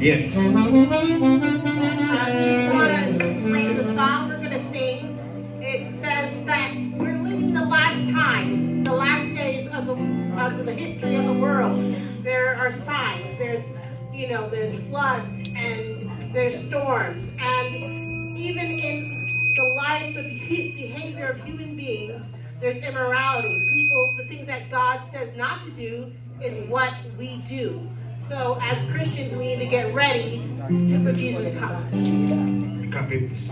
Yes. I just want to explain the song we're going to sing. It says that we're living the last times, the last days of the history of the world. There are signs. There's floods and there's storms, and even in the life, the behavior of human beings, there's immorality. The things that God says not to do is what we do. So as Christians, we need to get ready for Jesus to come. Capítulos.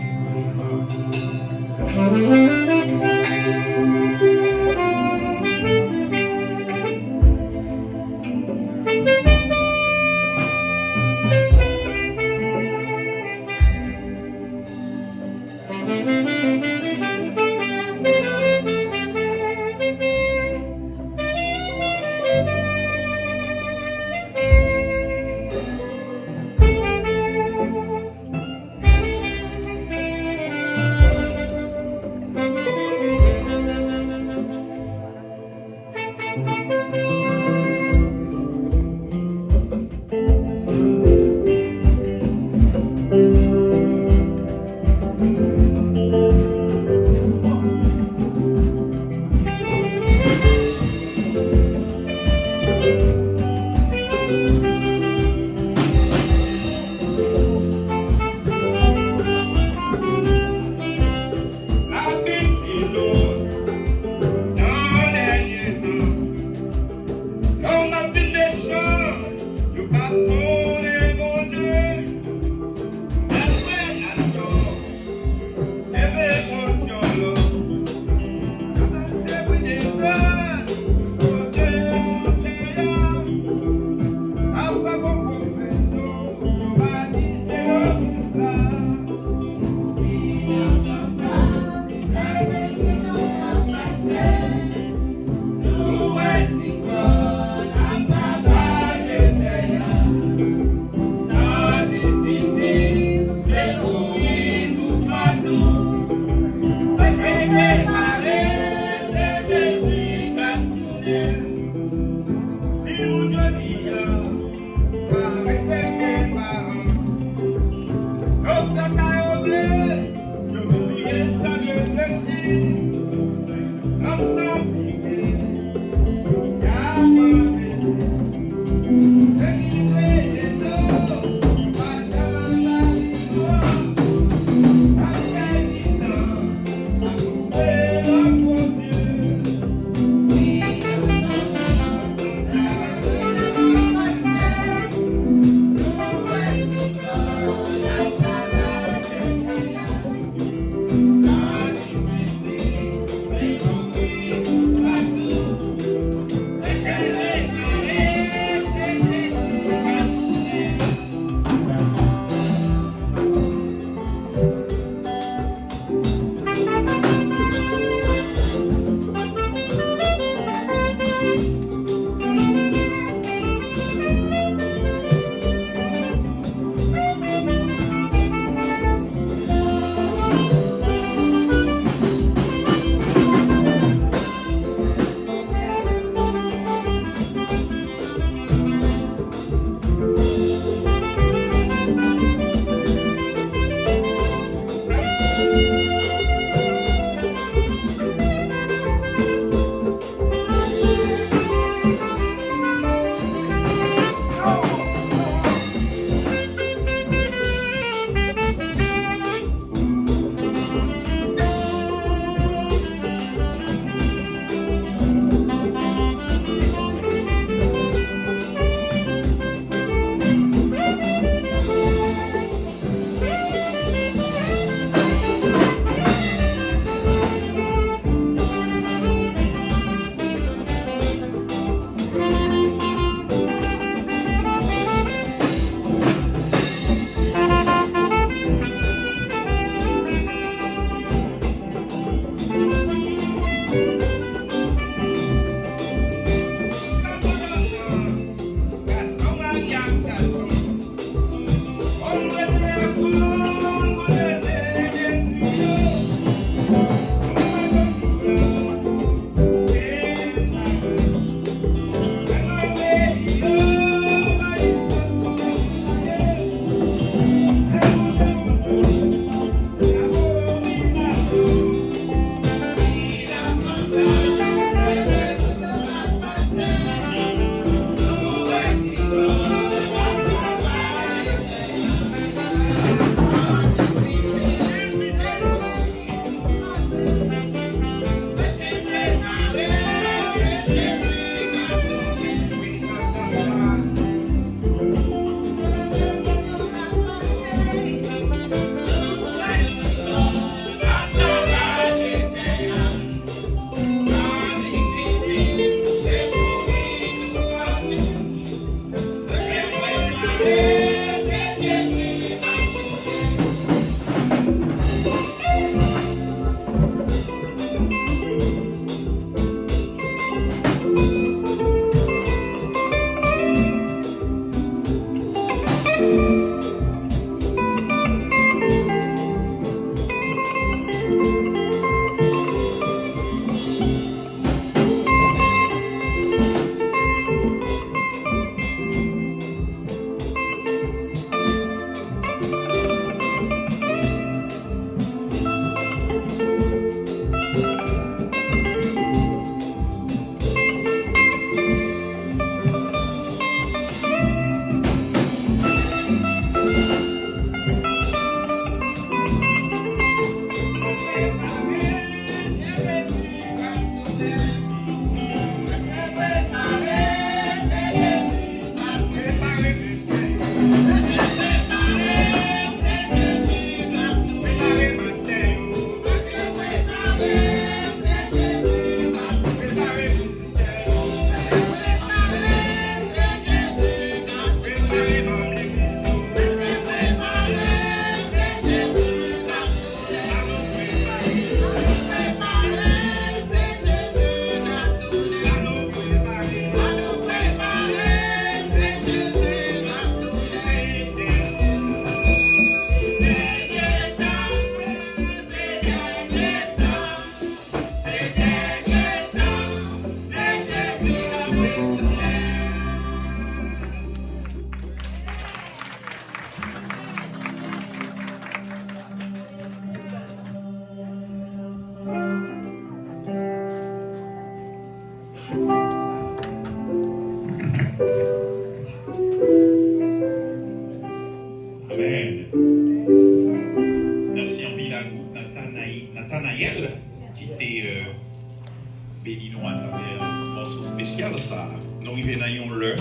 spécial ça. Nous arrivons dans un lieu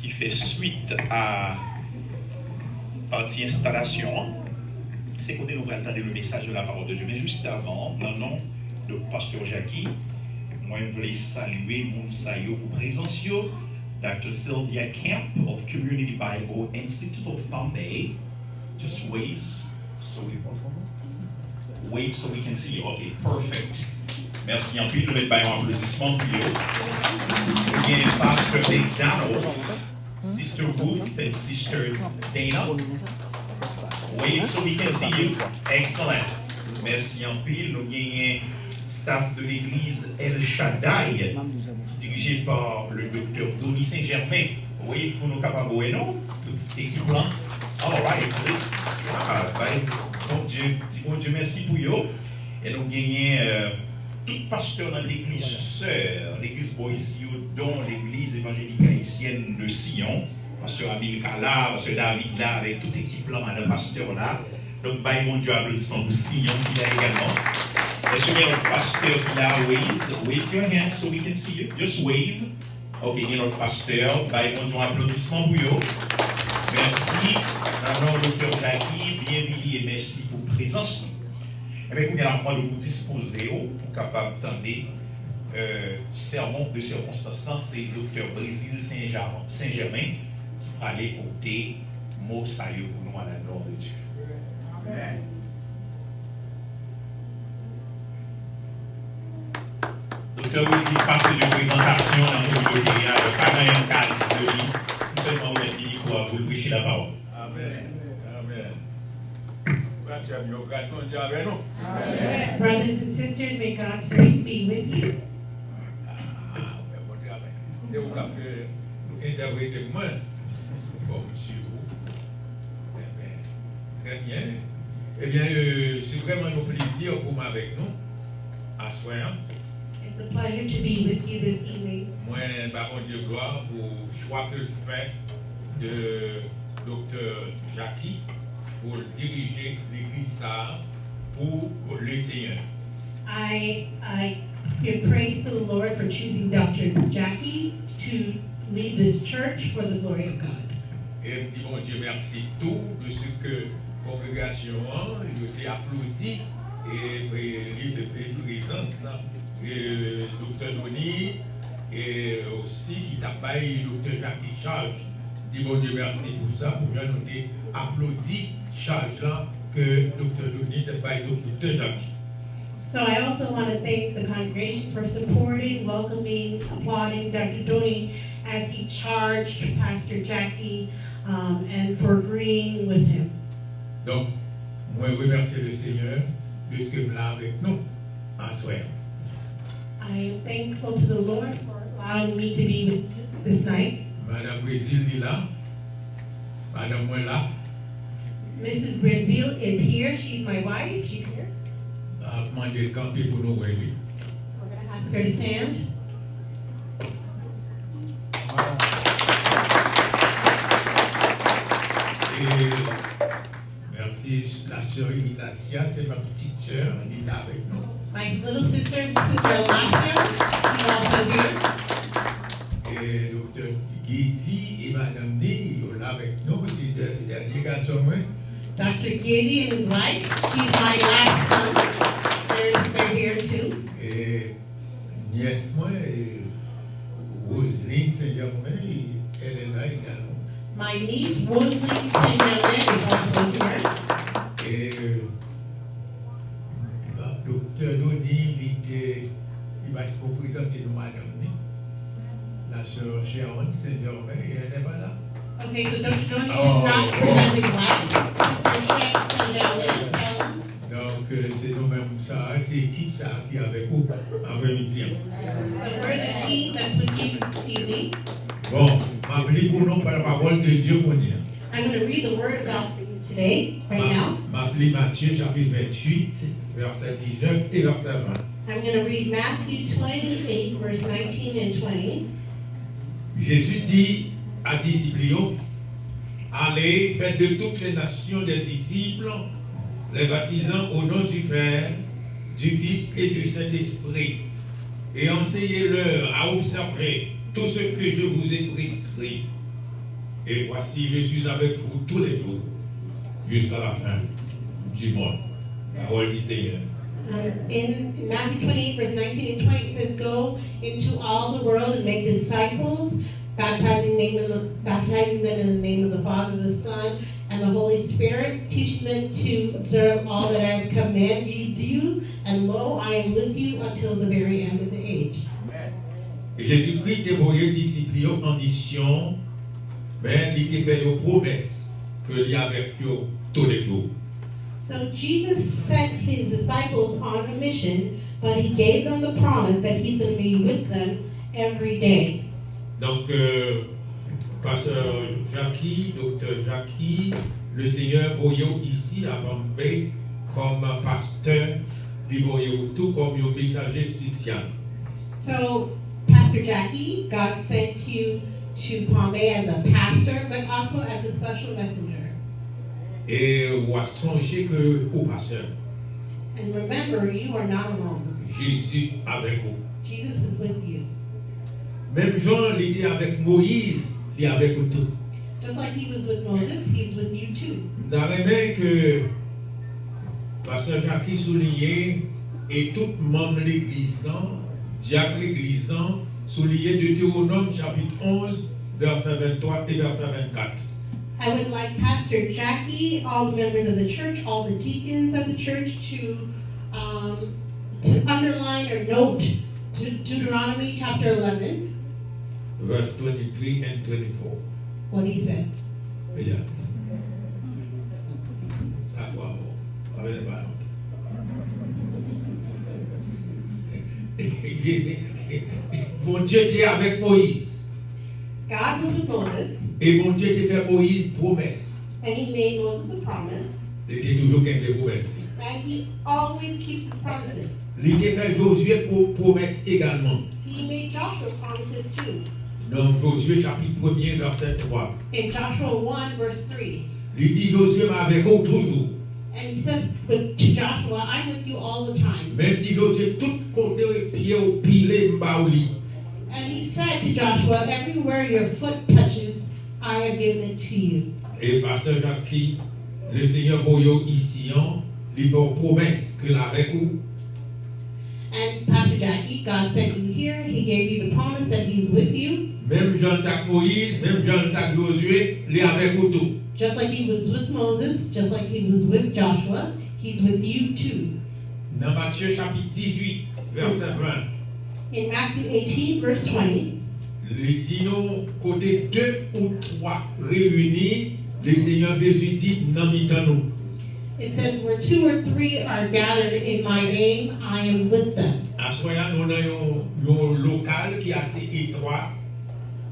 qui fait suite à partie installation. C'est qu'on nous entendre le message de la parole de Dieu. Mais juste avant, dans le nom de Pasteur Jackie, moi je voulais saluer mon saillot pour présence, Dr. Sylvia Camp of Community Bible Institute of Bombay. Just wait so we can see you. Okay, perfect. Merci en plus. Nous mettons un applaudissement pour vous. Again, Pastor McDonald, Sister Ruth and Sister Dana. Wait so we can see you. Excellent. Merci en pile. Nous gagnons staff de l'église El Shaddai, dirigé par le docteur Donny Saint-Germain. Oui, pour nous capables de nous, toute cette équipe-là. All right. Bon Dieu, merci pour vous. Et nous gagnons tout pasteur dans l'église sœur, l'église Boissio, dont l'église évangélique haïtienne de Sion. Pasteur Amilcar là, Pasteur David là, avec toute l'équipe là, madame pasteur là. Donc, mon Dieu, applaudissement pour Sion qui là également. Est-ce qu'il y a un pasteur qui là, wave your hand so we can see you. Just wave. Ok, il y a notre pasteur. Mon Dieu, applaudissement pour vous. Merci. Maintenant, docteur Jackie, bienvenue et merci pour la présence. Et bien, nous allons nous disposer pour capable d'entendre sermon de circonstance. C'est le docteur Brésil Saint-Germain qui va aller porter mot saillot pour nous à la gloire de Dieu. Amen. Docteur Brésil passe de présentation dans le communauté de Canaïen Calice de lui. Nous seulement fini pour vous prêcher la parole. Amen. Amen. Amen. Brothers and sisters, may God's grace be with you. Très bien. Eh bien, c'est vraiment un plaisir pour moi avec nous à soir. It's a pleasure to be with you this evening. Moi, bon Dieu gloire pour le choix que je fais de Dr. Jackie pour diriger l'église pour le Seigneur. I give praise to the Lord for choosing Dr. Jackie to lead this church for the glory of God. Et je dis bon Dieu merci tout de ce que la congrégation a été applaudi et de présence et Dr. Donny et aussi qui t'a payé Dr. Jackie charge. Dis bon Dieu merci pour ça, pour bien noter applaudi charge là que Dr. Donny t'a payé Dr. Jackie. So I also want to thank the congregation for supporting, welcoming, applauding Dr. Donny as he charged Pastor Jackie and for agreeing with him. Donc, moi remercie le Seigneur de ce qu'il est là avec nous en soir. I am thankful to the Lord for allowing me to be with you this night. Madame Brésil est là. Madame moi là. Mrs. Brazil is here. She's my wife. She's here. A demandé le camper pour nous voir lui. We're going to ask her to stand. Et merci la sœur Imitacia, c'est ma petite sœur, elle est là avec nous. My little sister, Sister Alaska, she's also here. Et docteur Guidi et madame Né, ils sont là avec nous, c'est le dernier garçon. Dr. Giddy and his wife, he's my last son. They're here too. Et nièce moi, Roselyne Saint-Germain, elle est là également. My niece, Rosalind Saint-Germain, is also here. Et docteur Donny, il va te présenter nous madame Né, la sœur Sharon Saint-Germain, et elle est pas là. Okay, so Dr. Johnny did not present his wife. Sister Saint-Germain. Donc, c'est nous-mêmes ça, c'est l'équipe ça qui est avec vous après-midi. So we're the team that's with you this evening. Bon, m'appeler pour nous par la parole de Dieu pour nous. I'm going to read the word of God for you today, right now. M'appeler Matthieu chapitre 28, verset 19 et verset 20. I'm going to read Matthew 28, verse 19 and 20. Jésus dit à disciples, allez, faites de toutes les nations des disciples, les baptisant au nom du Père, du Fils et du Saint-Esprit, et enseignez-leur à observer tout ce que je vous ai prescrit. Et voici, je suis avec vous tous les jours, jusqu'à la fin du monde. Parole du Seigneur. In Matthew 28, verse 19 and 20, it says, "Go into all the world and make disciples, baptizing them in the name of the Father, the Son, and the Holy Spirit, teaching them to observe all that I have commanded you, and lo, I am with you until the very end of the age." Et Jésus-Christ est envoyé disciples en mission, mais il était fait une promesse que il y avec eux tous les jours. So Jesus sent his disciples on a mission, but he gave them the promise that he's going to be with them every day. Donc, Pasteur Jackie, Docteur Jackie, le Seigneur voyait ici à Bombay comme pasteur, il voyait tout comme un messager spécial. So, Pastor Jackie, God sent you to Bombay as a pastor, but also as a special messenger. Et on a songé que au pasteur, And remember, you are not alone. Jésus avec vous. Jesus is with you. Même Jean, il était avec Moïse, il est avec vous tout. Just like he was with Moses, he's with you too. Dans les mains que Pasteur Jackie soulignait et tout membre de l'église, Jacques l'église, soulignait Deutéronome chapitre 11, verset 23 et verset 24. I would like Pastor Jackie, all the members of the church, all the deacons of the church to underline or note Deuteronomy chapter 11, Verse 23 and 24. what he said. Yeah. Ah, wow. Avec les ballons. Mon Dieu était avec Moïse. God was with Moses, Et mon Dieu était fait Moïse promesse. and he made Moses a promise, Il était toujours qu'un des promesses. and he always keeps his promises. Il était fait Josué pour promesse également. He made Joshua promises too. Dans Josué chapitre 1er, verset 3. In Joshua 1, verse 3. Il dit Josué m'a avec vous toujours. And he says to Joshua, I'm with you all the time. Même si Josué tout côté pied au pilé m'baouli. And he said to Joshua, everywhere your foot touches, I have given it to you. Et pasteur Jackie, le Seigneur voyait ici, il fait promesse que avec vous. And Pastor Jackie, God sent you here. He gave you the promise that he's with you. Même Jean tac Moïse, même Jean tac Josué, il est avec vous tout. Just like he was with Moses, just like he was with Joshua, he's with you too. Dans Matthieu chapitre 18, verset 20, In Matthew 18, verse 20, il dit nous, côté 2 ou 3 réunis, le Seigneur Jésus dit, non, nous. it says, where 2 or 3 are gathered in my name, I am with them. En soyant, nous avons un local qui est assez étroit.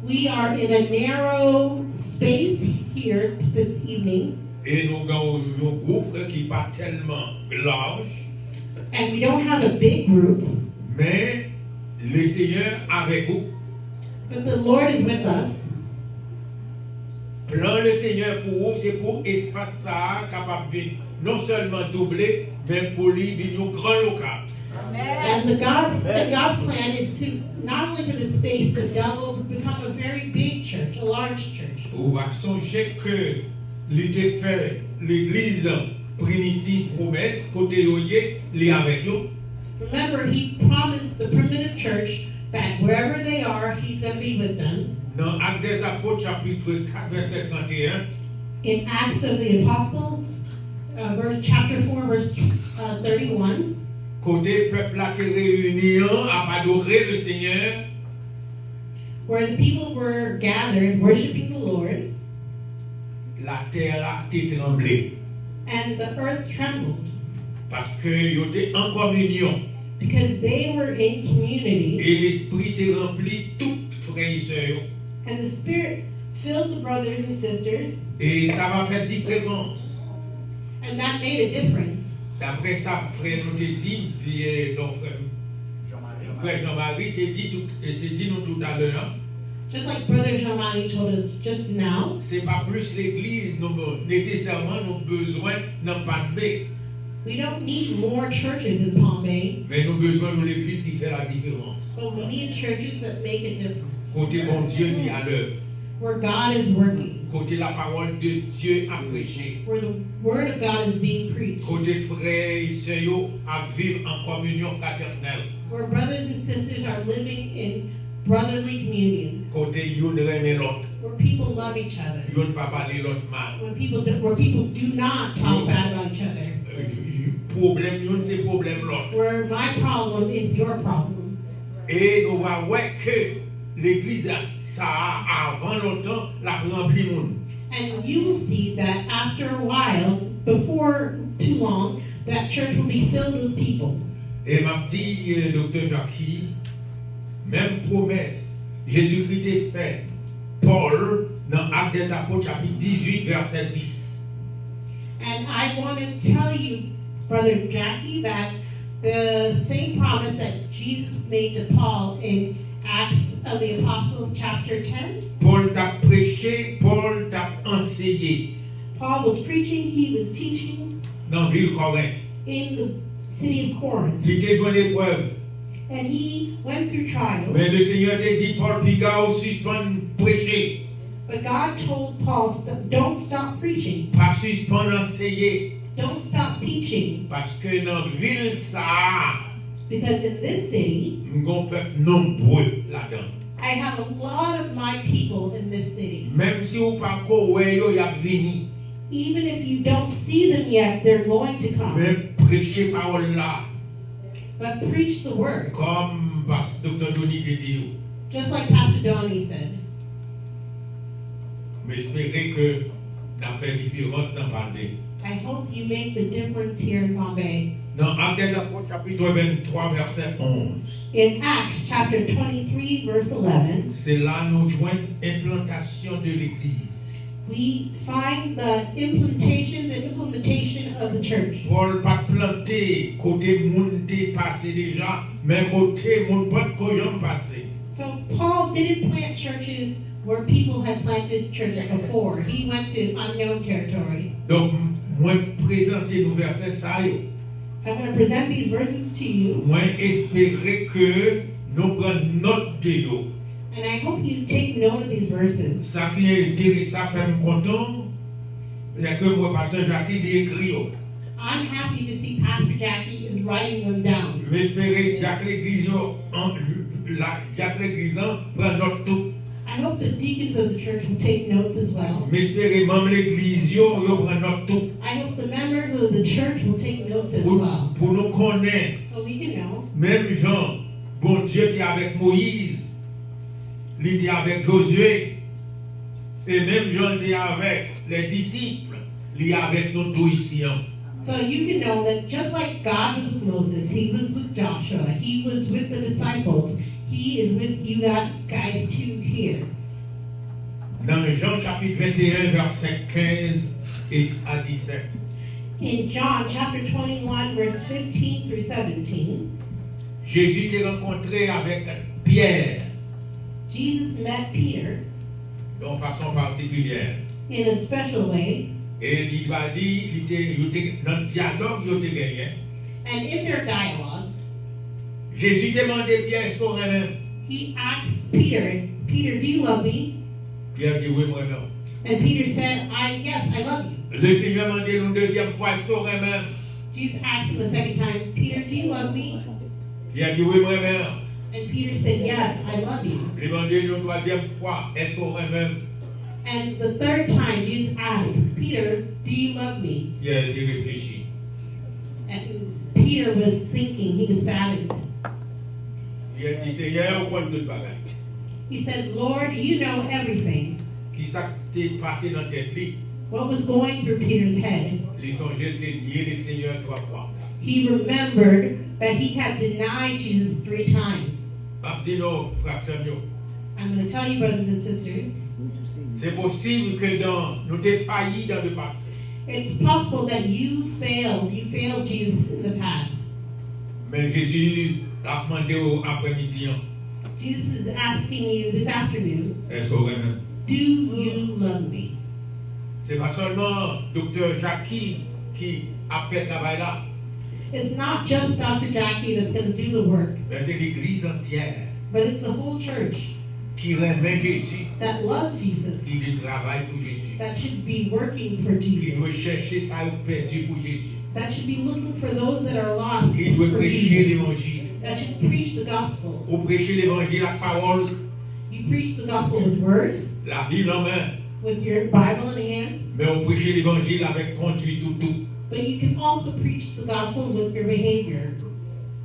We are in a narrow space here this evening, Et nous avons un groupe qui n'est pas tellement large, and we don't have a big group, mais le Seigneur avec vous. but the Lord is with us. Plan le Seigneur pour vous, c'est pour espace ça capable de non seulement doubler, mais pour lui venir un grand local. And the God's plan is to not only for the space to double, but become a very big church, a large church. Vous va songer que l'idée fait l'église primitive promesse, côté yoye, il est avec nous. Remember, he promised the primitive church that wherever they are, he's going to be with them. Dans Actes des Apôtres, chapitre 4, verset 31, In Acts of the Apostles, chapter 4, verse 31, côté peuple a été réuni à adorer le Seigneur, where the people were gathered worshiping the Lord, la terre a été tremblée. and the earth trembled Parce qu'ils étaient en communion. because they were in community, Et l'esprit était rempli toutes frères et sœurs. and the Spirit filled the brothers and sisters, Et ça va faire différence. and that made a difference. D'après ça, frère nous t'a dit, puis non, frère Jean-Marie t'a dit nous tout à l'heure, Just like Brother Jean-Marie told us just now, c'est pas plus l'église, nous nécessairement nous besoin d'un panbé, we don't need more churches in Palm Bay, mais nous besoin de l'église qui fait la différence. But we need churches that make a difference, Côté bon Dieu mis à l'œuvre. where God is working, Côté la parole de Dieu à prêcher. where the word of God is being preached, Côté frères et sœurs yo à vivre en communion fraternelle. where brothers and sisters are living in brotherly communion, Côté yon reme l'autre. where people love each other, Yon pas parler l'autre mal. where people do not talk bad about each other, Problème yon c'est problème l'autre. where my problem is your problem. Et nous va voir que l'église ça a avant longtemps la rempli monde. And you will see that after a while, before too long, that church will be filled with people. Et m'a dit docteur Jackie, même promesse Jésus-Christ a fait Paul dans Actes des Apôtres chapitre 18 verset 10. And I want to tell you, Brother Jackie, that the same promise that Jesus made to Paul in Acts of the Apostles chapter 10, Paul t'a prêché, Paul t'a enseigné Paul was preaching, he was teaching dans la ville Corinthe. in the city of Corinth. Il était devant l'épreuve. And he went through trials. Mais le Seigneur t'a dit, Paul Pigao, suspend prêcher, But God told Paul, don't stop preaching. pas suspend enseigner. Don't stop teaching. Parce que dans la ville, ça, Because in this city, nous avons un peuple nombreux là-dedans. I have a lot of my people in this city. Même si vous ne pas connaître, il y a venu. Even if you don't see them yet, they're going to come. Même prêcher parole là, But preach the word, comme Dr. Donny te dit. just like Pastor Donnie said. Mais espérez que nous fait différence dans le parler. I hope you make the difference here in Bombay. Dans Actes des Apôtres, chapitre 23, verset 11. In Acts chapter 23, verse 11, C'est là nous joignons l'implantation de l'Église. we find the implementation of the church. Paul pas planté côté monde passé déjà, mais côté monde pas de passé. So Paul didn't plant churches where people had planted churches before. He went to unknown territory. Donc, moi présenter nos versets ça yo. So I'm going to present these verses to you, Moi espérer que nous prenons note de yo. and I hope you take note of these verses. Ça qui est intéressant, ça fait me content. Il y a que moi, pasteur Jacques, il écrit yo. I'm happy to see Pastor Jackie is writing them down. M'espérer Jacques l'église yo, Jacques l'église prend note tout. I hope the deacons of the church will take notes as well. M'espérer même l'église yo prend note tout. I hope the members of the church will take notes as well, Pour nous connaître, so we can know. même Jean, bon Dieu était avec Moïse, il était avec Josué, et même Jean était avec les disciples, il est avec nous tous ici. So you can know that just like God was with Moses, he was with Joshua, he was with the disciples, he is with you guys too here. Dans Jean chapitre 21, verset 15 à 17. In John chapter 21, verse 15 through 17, Jésus t'est rencontré avec Pierre Jesus met Peter d'une façon particulière. in a special way, Et il va dire, dans le dialogue, il était gagné. and in their dialogue, Jésus demandait Pierre, est-ce qu'on aime? he asked Peter, Peter, do you love me? Pierre dit oui, moi non. And Peter said, yes, I love you. Le Seigneur m'a dit une deuxième fois, est-ce qu'on aime? Jesus asked him a second time, Peter, do you love me? Pierre dit oui, moi non. And Peter said, yes, I love you. Il m'a dit une troisième fois, est-ce qu'on aime? And the third time, Jesus asked, Peter, do you love me? Pierre était réfléchi. And Peter was thinking, he was saddened. Il a dit, Seigneur, on compte tout bagage. He said, Lord, you know everything. Qui s'est passé dans tête lui? What was going through Peter's head? Il songeait de nier le Seigneur 3 fois. He remembered that he had denied Jesus 3 times. Martino, frère Samuel, I'm going to tell you, brothers and sisters, c'est possible que nous t'ayons failli dans le passé. it's possible that you failed Jesus in the past. Mais Jésus a demandé au après-midi, Jesus is asking you this afternoon, est-ce qu'on aime? do you love me? C'est pas seulement docteur Jackie qui a fait le travail là. It's not just Dr. Jackie that's going to do the work, mais c'est l'église entière but it's the whole church qui remet Jésus, that loves Jesus, qui dit travail pour Jésus, that should be working for qui Jesus, doit chercher ça ou perdu pour Jésus, that should be looking for those that are lost qui doit for prêcher Jesus, l'évangile. that should preach the gospel. Ou prêcher l'évangile à parole, You preach the gospel with words, la Bible en main, with your Bible in hand, mais on prêcher l'évangile avec conduite tout. but you can also preach the gospel with your behavior.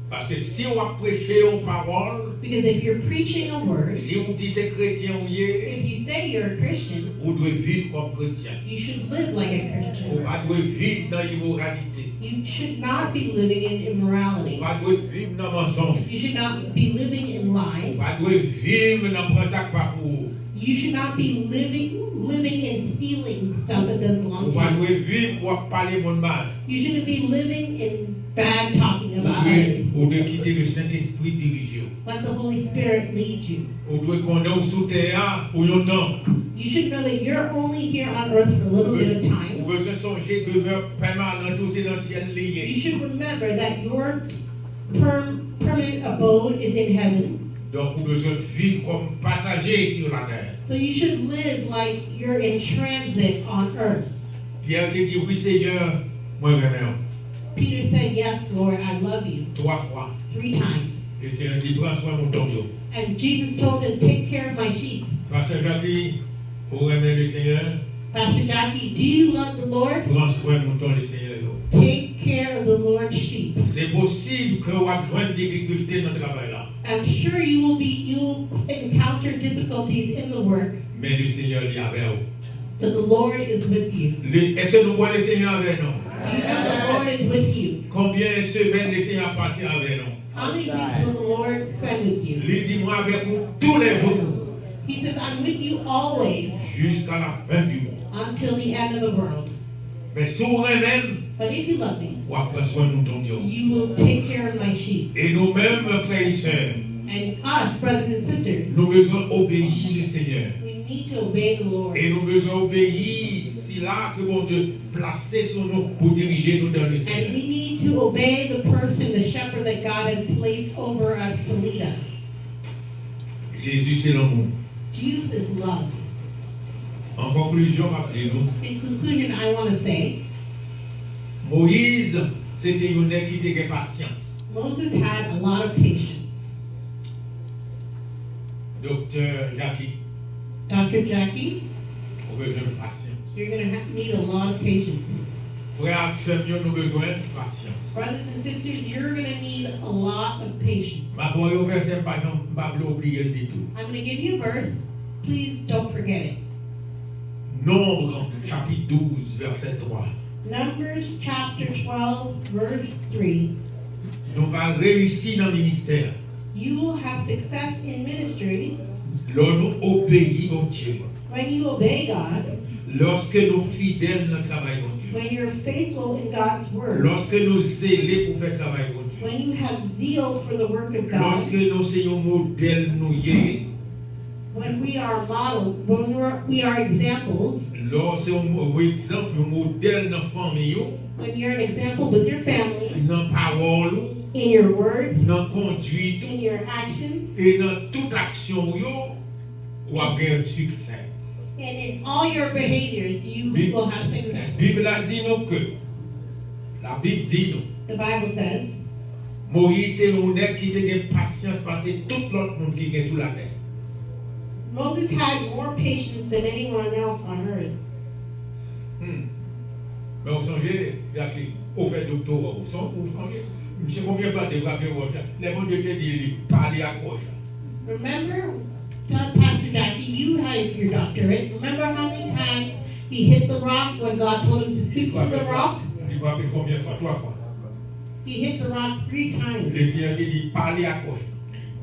Parce que si on a prêché en parole, Because if you're preaching a word, si on dit c'est chrétien ou yé, if you say you're a Christian, on doit vivre comme chrétien. you should live like a On Christian. doit vivre dans l'immoralité. You should not be living in immorality. On doit vivre dans le mensonge. You should not be living in lies. On doit vivre dans le ça pas pour. You should not be living in stealing stuff that doesn't belong On to you. doit vivre pour parler mon mal. You shouldn't be living in bad talking On about others. doit quitter le Saint-Esprit diriger. Let the Holy Spirit lead you. On doit connaître sous terre pour un temps. You should know that you're only here on earth for a little bit of On time. besoin songer demeure permanente aussi dans le ciel lié. You should remember that your permanent abode is in heaven. Donc, on besoin vivre comme passager sur la terre. So you should live like you're in transit on earth. Pierre te dit, oui Seigneur, moi vraiment, Peter said, yes, Lord, I love you, 3 fois. 3 times. Et c'est un dit, prends soin mon ton yo. And Jesus told him, take care of my sheep. Pasteur Jackie, vous aimez le Seigneur, Pastor Jackie, do you love the Lord? prends soin mon ton le Seigneur yo. Take care of the Lord's sheep. C'est possible que vous ayez des difficultés dans le travail là. I'm sure you will encounter difficulties in the work, Mais le Seigneur est avec vous. but the Lord is with you. Est-ce que nous voyons le Seigneur avec nous? You know the Lord is with you. Combien de semaines le Seigneur a passé avec nous? How many weeks will the Lord spend with you? Il dit, moi avec vous tous les jours, He says, I'm with you always jusqu'à la fin du monde. until the end of the world. Mais si vous même, But if you love me, vous prendre soin de ton yo. you will take care of my sheep. Et nous-mêmes, frères et sœurs, And us, brothers and sisters, nous devons obéir le Seigneur. we need to obey the Lord. Et nous devons obéir, c'est là que mon Dieu placé sur nous pour diriger nous dans le And Seigneur. we need to obey the person, the shepherd that God has placed over us to lead us. Jésus, c'est l'amour. Jesus is love. En conclusion, je vais dire, In conclusion, I want to say, Moïse, c'était un homme qui avait patience. Moses had a lot of patience. Docteur Jackie, Dr. Jackie, nous avons besoin de patience. you're going to need a lot of patience. Frères et sœurs, nous avons besoin de patience. Brothers and sisters, you're going to need a lot of patience. Ma boy au verset, par exemple, je ne vais pas oublier le détour. I'm going to give you a verse. Please don't forget it. Nombre, chapitre 12, verset 3. Numbers chapter 12, verse 3. Nous allons réussir dans le ministère. You will have success in ministry Lorsque nous obéissons au Dieu. when you obey God, Lorsque nous fidèles dans le travail de Dieu. when you're faithful in God's word, Lorsque nous zélés pour faire le travail de Dieu. when you have zeal for the work of God, Lorsque nous sommes un modèle nous y when we are modeled, when we are examples, lorsque nous exemple un modèle dans la famille, when you're an example with your family, dans la parole, in your words, dans la conduite in your actions, et dans toute action, vous avez un succès. and in all your behaviors, you will have success. La Bible a dit nous que, la Bible dit nous, The Bible says, Moïse c'est un homme qui a patience parce que tout l'autre monde qui est sur la terre. Moses had more patience than anyone else on earth. Mais vous songez, au fait doctorat, vous songez, je ne sais combien de fois vous avez vu, les gens te disent, parler à gauche. Remember, Pastor Jackie, you had your doctorate. Remember how many times he hit the rock when God told him to speak to the rock? Il va faire combien de fois? 3 fois. He hit the rock 3 times. Le Seigneur dit, parler à gauche.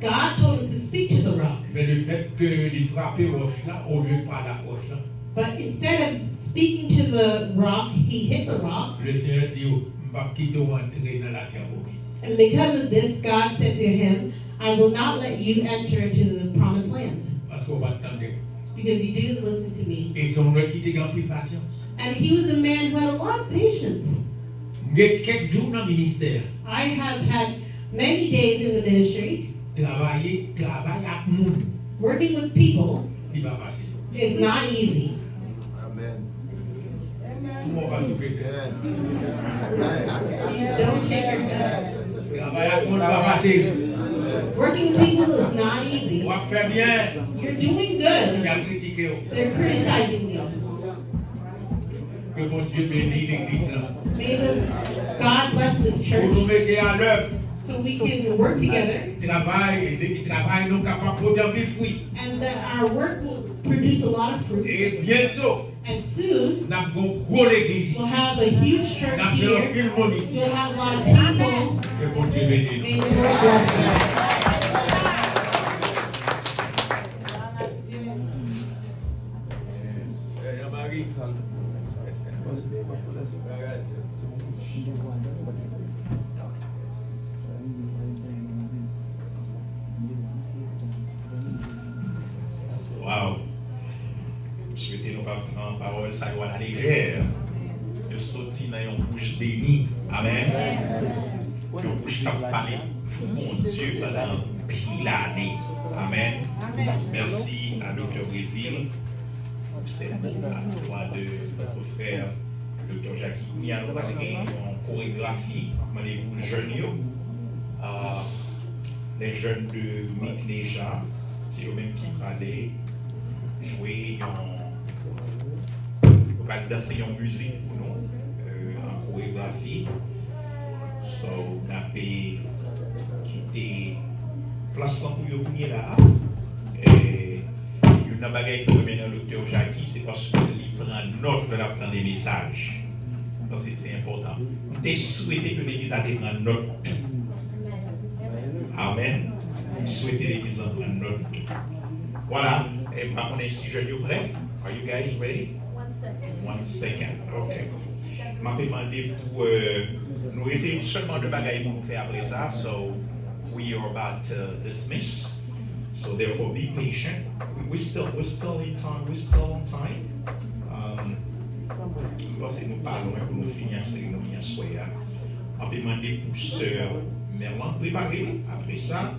God told him to speak to the rock. Mais le fait qu'il frappe roche là, au lieu de parler à gauche là, But instead of speaking to the rock, he hit the rock. le Seigneur dit, je ne vais pas quitter entrer dans la terre promise. And because of this, God said to him, I will not let you enter into the promised land. Parce qu'on va attendre. Because you didn't listen to me. Et son homme qui était rempli de patience. And he was a man who had a lot of patience. quelques jours dans le ministère. I have had many days in the ministry. Travailler avec monde, Working with people il va passer. is not easy. Comment on va se faire? Don't shake your head. Travailler avec monde va passer. Working with people is not easy. On va faire bien. You're doing Il good. a critiqué. They're criticizing you. Que mon Dieu bénisse l'église là. May God bless this Pour nous church mettre à l'œuvre. so we can work together Travail, nous capables de produire des fruits. and that our work will produce a lot of fruit. Et bientôt, And soon, nous avons une grosse église we'll ici. have a huge church Nous avons here. un pile monde ici. We'll have a lot of people. Que mon Dieu bénisse. May the Lord bless you. Wow. Souhaitez nous pas prendre parole, ça y va à la légère. De sortir dans une bouche bénie. Amen. Une bouche qui a parlé pour mon Dieu pendant pile d'années. Amen. Merci à Dr. Brésil. C'est à l'endroit de notre frère Dr. Jackie. Il y a une chorégraphie pour les jeunes. Les jeunes de Mick déjà, c'est eux-mêmes qui allaient jouer danser en musique pour nous, en chorégraphie. So, on a quitté place pour nous là. Et une bagaille qui remet dans le docteur Jackie, c'est parce qu'il prend note de la prendre des messages. Parce que c'est important. On a souhaité que l'église prenne note. Amen. On souhaite l'église prenne note. Voilà. Et maintenant, si je dis prêt. Are you guys ready? 1 second. OK. Je vais demander pour nous aider seulement deux bagailles pour nous faire après ça. So, we are about to dismiss. So, therefore, be patient. We're still in time. We're still on time. Parce que nous parlons pour nous finir la cérémonie à soir. On va demander pour sœur Merlan préparer après ça.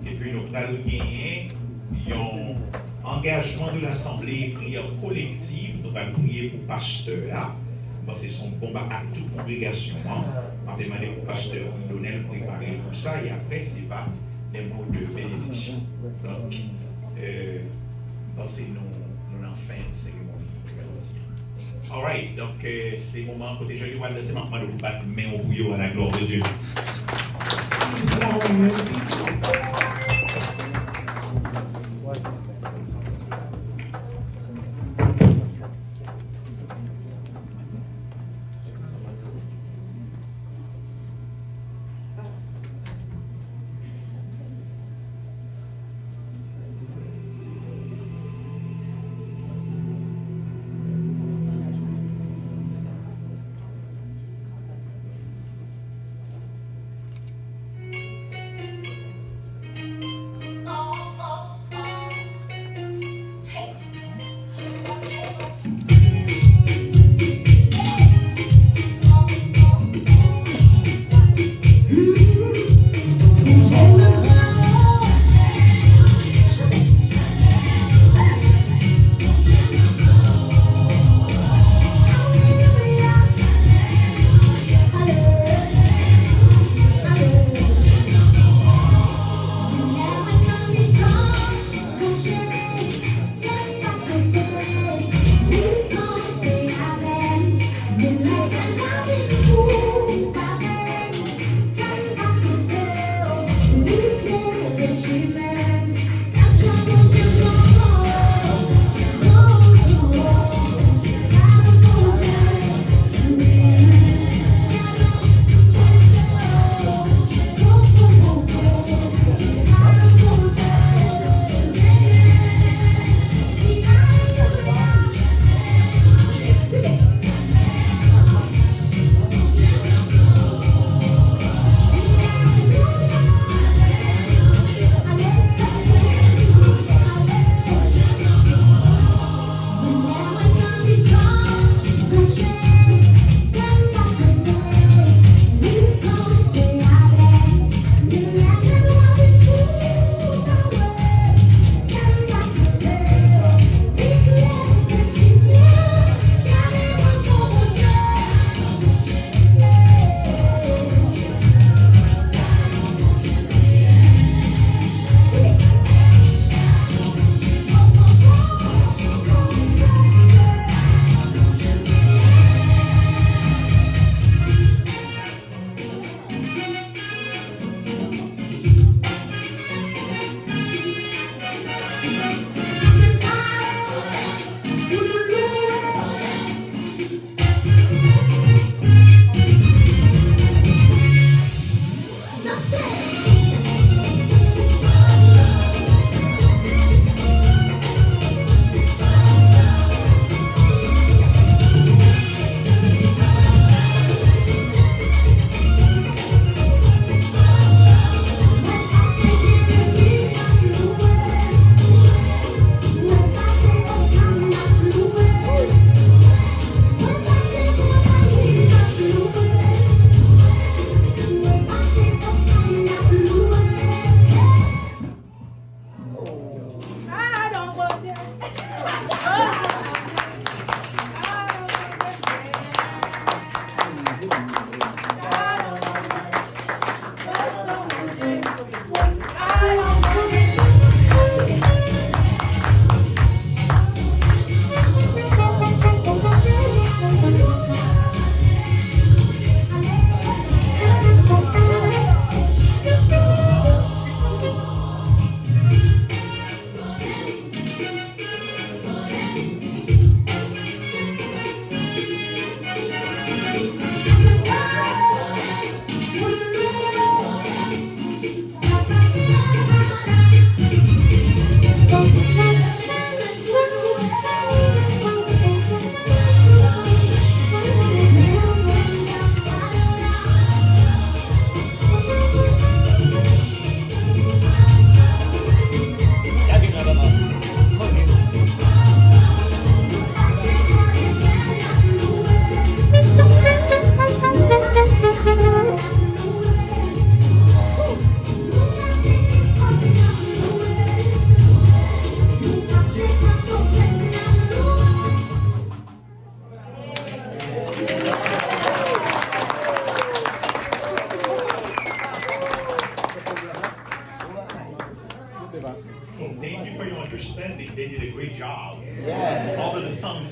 Et puis, nous allons gagner un engagement de l'Assemblée prière collective. Nous allons prier pour pasteur. Parce que c'est son combat à toute congrégation. On va demander au pasteur Donnel de préparer pour ça. Et après, c'est pas les mots de bénédiction. Donc, parce que nous avons fait une cérémonie. All right, donc c'est le moment côté joli wall, c'est maintenant de vous battre main au bouillon à la gloire de Dieu.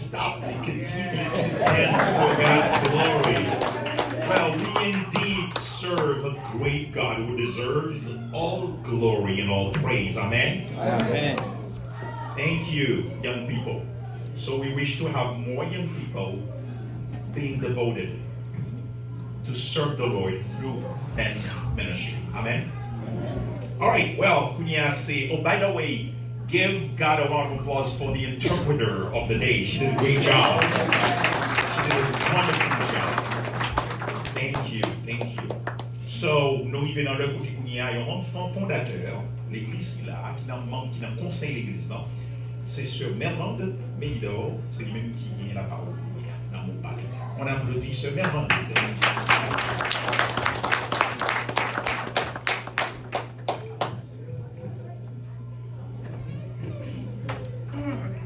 stop and continue to dance for God's glory. Well, we indeed serve a great God who deserves all glory and all praise. Amen? Amen. Thank you, young people. So we wish to have more young people being devoted to serve the Lord through dance ministry. Amen? All right, well, Kunya say, oh, by the way, give God a round of applause for the interpreter of the day. She did a great job. She did a wonderful job. Thank you, thank you. So, nous y venons dans le côté Kunya, il y a un enfant fondateur, l'église là, qui est dans le conseil de l'église là. C'est Sœur Merlande Melidor, c'est lui-même qui vient la parole dans mon palais. On applaudit Sœur Merlande Melidor.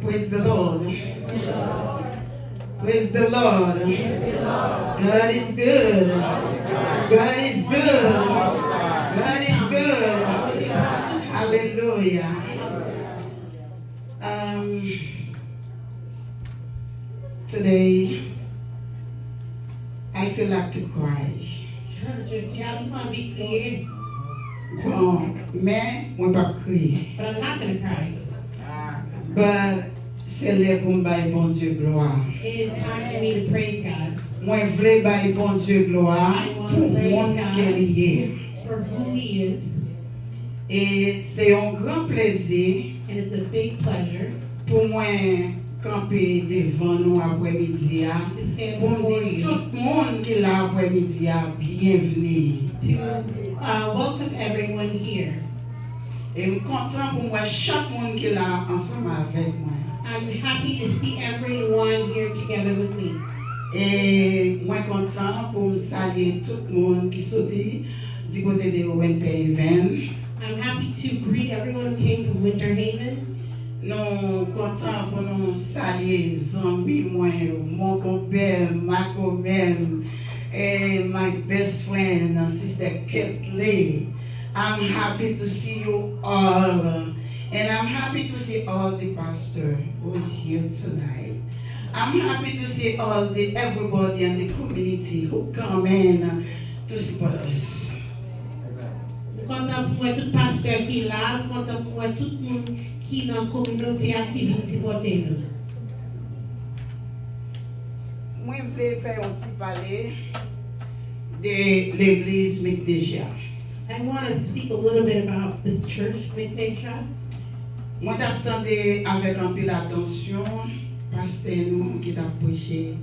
Praise the Lord. Praise the Lord. God is good. God is good. God is good. Hallelujah. Today, I feel like to cry. Bon, mais on va pas crier. But I'm not going to cry. But c'est le pour m'bailler bon Dieu gloire. It is time for me to praise God Moi vle bailler bon Dieu gloire pour monde qu'il est. for who He is, Et c'est un grand plaisir and it's a big pleasure pour moi camper devant nous après-midi to stand pour before dire you tout le monde qui est là après-midi bienvenue. to welcome everyone here. Et je suis content pour moi chaque monde qui est là ensemble avec moi. I'm happy to see everyone here together with me. Et moi content pour me saluer tout le monde qui sorti du côté de Winter Haven. I'm happy to greet everyone who came from Winter Haven. Nous content pour nous saluer amis moi, mon compère, ma commune, and my best friend, Sister Kathleen. I'm happy to see you all, and I'm happy to see all the pastor who's here tonight. I'm happy to see everybody in the community who come in to support us. Content pour moi tout pasteur qui est là, content pour moi tout le monde qui est dans la communauté qui vient supporter nous. Moi, je voulais faire un petit parler de l'église Mikdeja. I want to speak a little bit about this church, Mikdeja. Moi, j'attendais avec un peu d'attention, pasteur nous qui t'a prêché,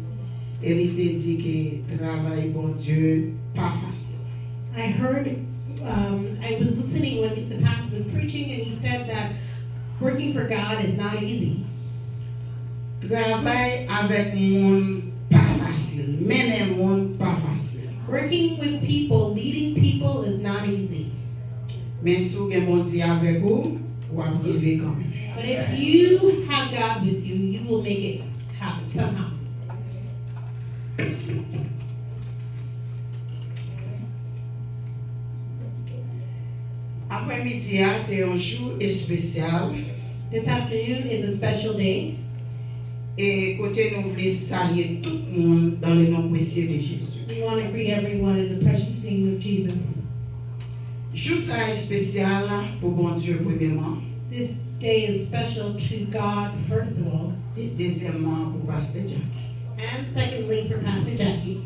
et il t'a dit que travail bon Dieu, pas facile. I was listening when the pastor was preaching, and he said that working for God is not easy. Travail avec monde pas facile, mener monde pas facile. Working with people, leading people is not easy. Mais si vous avez bon Dieu avec vous, vous arrivez quand même. But if you have God with you, you will make it happen somehow. Après-midi, c'est un jour spécial. This afternoon is a special day, Et côté nous voulons saluer tout le monde dans le nom précieux de Jésus. we want to greet everyone in the precious name of Jesus. Jour ça est spécial pour bon Dieu premièrement This day is special to God, first of all, et deuxièmement pour Pasteur Jackie. and secondly for Pastor Jackie.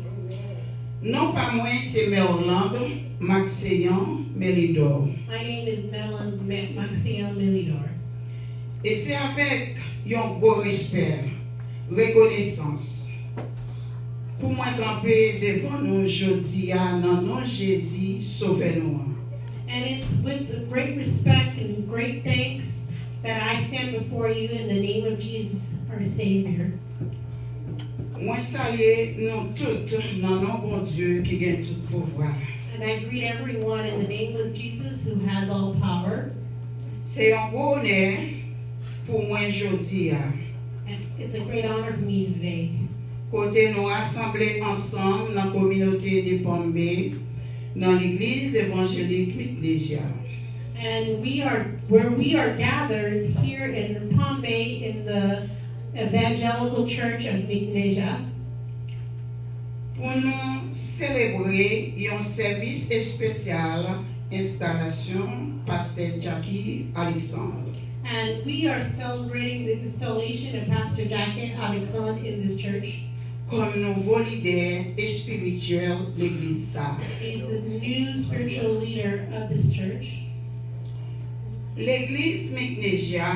Non pas moi, c'est Merlande Maxéan Melidor. My name is Melon Maxia Milidor. Et c'est avec un gros respect, reconnaissance. Pour moi camper devant nous aujourd'hui, dans nom Jésus, sauvez-nous. And it's with great respect and great thanks that I stand before you in the name of Jesus, our Savior. Moi salue nous tous dans nom bon Dieu qui gagne tout pouvoir. And I greet everyone in the name of Jesus who has all power. C'est un gros honneur pour moi aujourd'hui. And it's a great honor for me today. Côté nous rassemblés ensemble dans la communauté de Pombé, dans l'église évangélique Mikdeja. And we are where we are gathered here in Palm Bay in Evangelical Church of Mignesia pour nous célébrer un service spécial installation Pasteur Jackie Alexandre. and we are celebrating the installation of Pastor Jackie Alexandre in this church. Comme nouveau leader et spirituel de l'église. He's the new spiritual leader of this church. L'église Mignesia,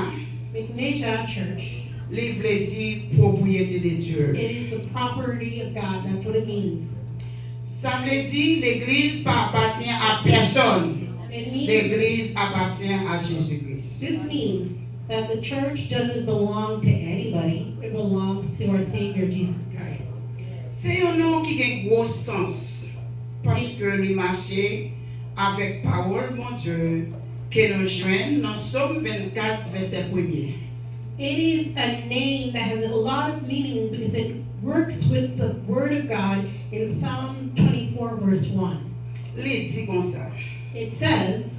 Mignesia Church. il veut dire propriété de Dieu. It is the property of God. That's what it means. Ça veut dire l'église pas appartient à personne. It means L'église appartient à Jésus-Christ. this means that the church doesn't belong to anybody. It belongs to our Savior Jesus Christ. C'est un nom qui a un gros sens parce que il marche avec parole mon Dieu que nous joignons dans Somme 24 verset 1er. It is a name that has a lot of meaning because it works with the Word of God in Psalm 24, verse 1. Il dit comme ça. It says,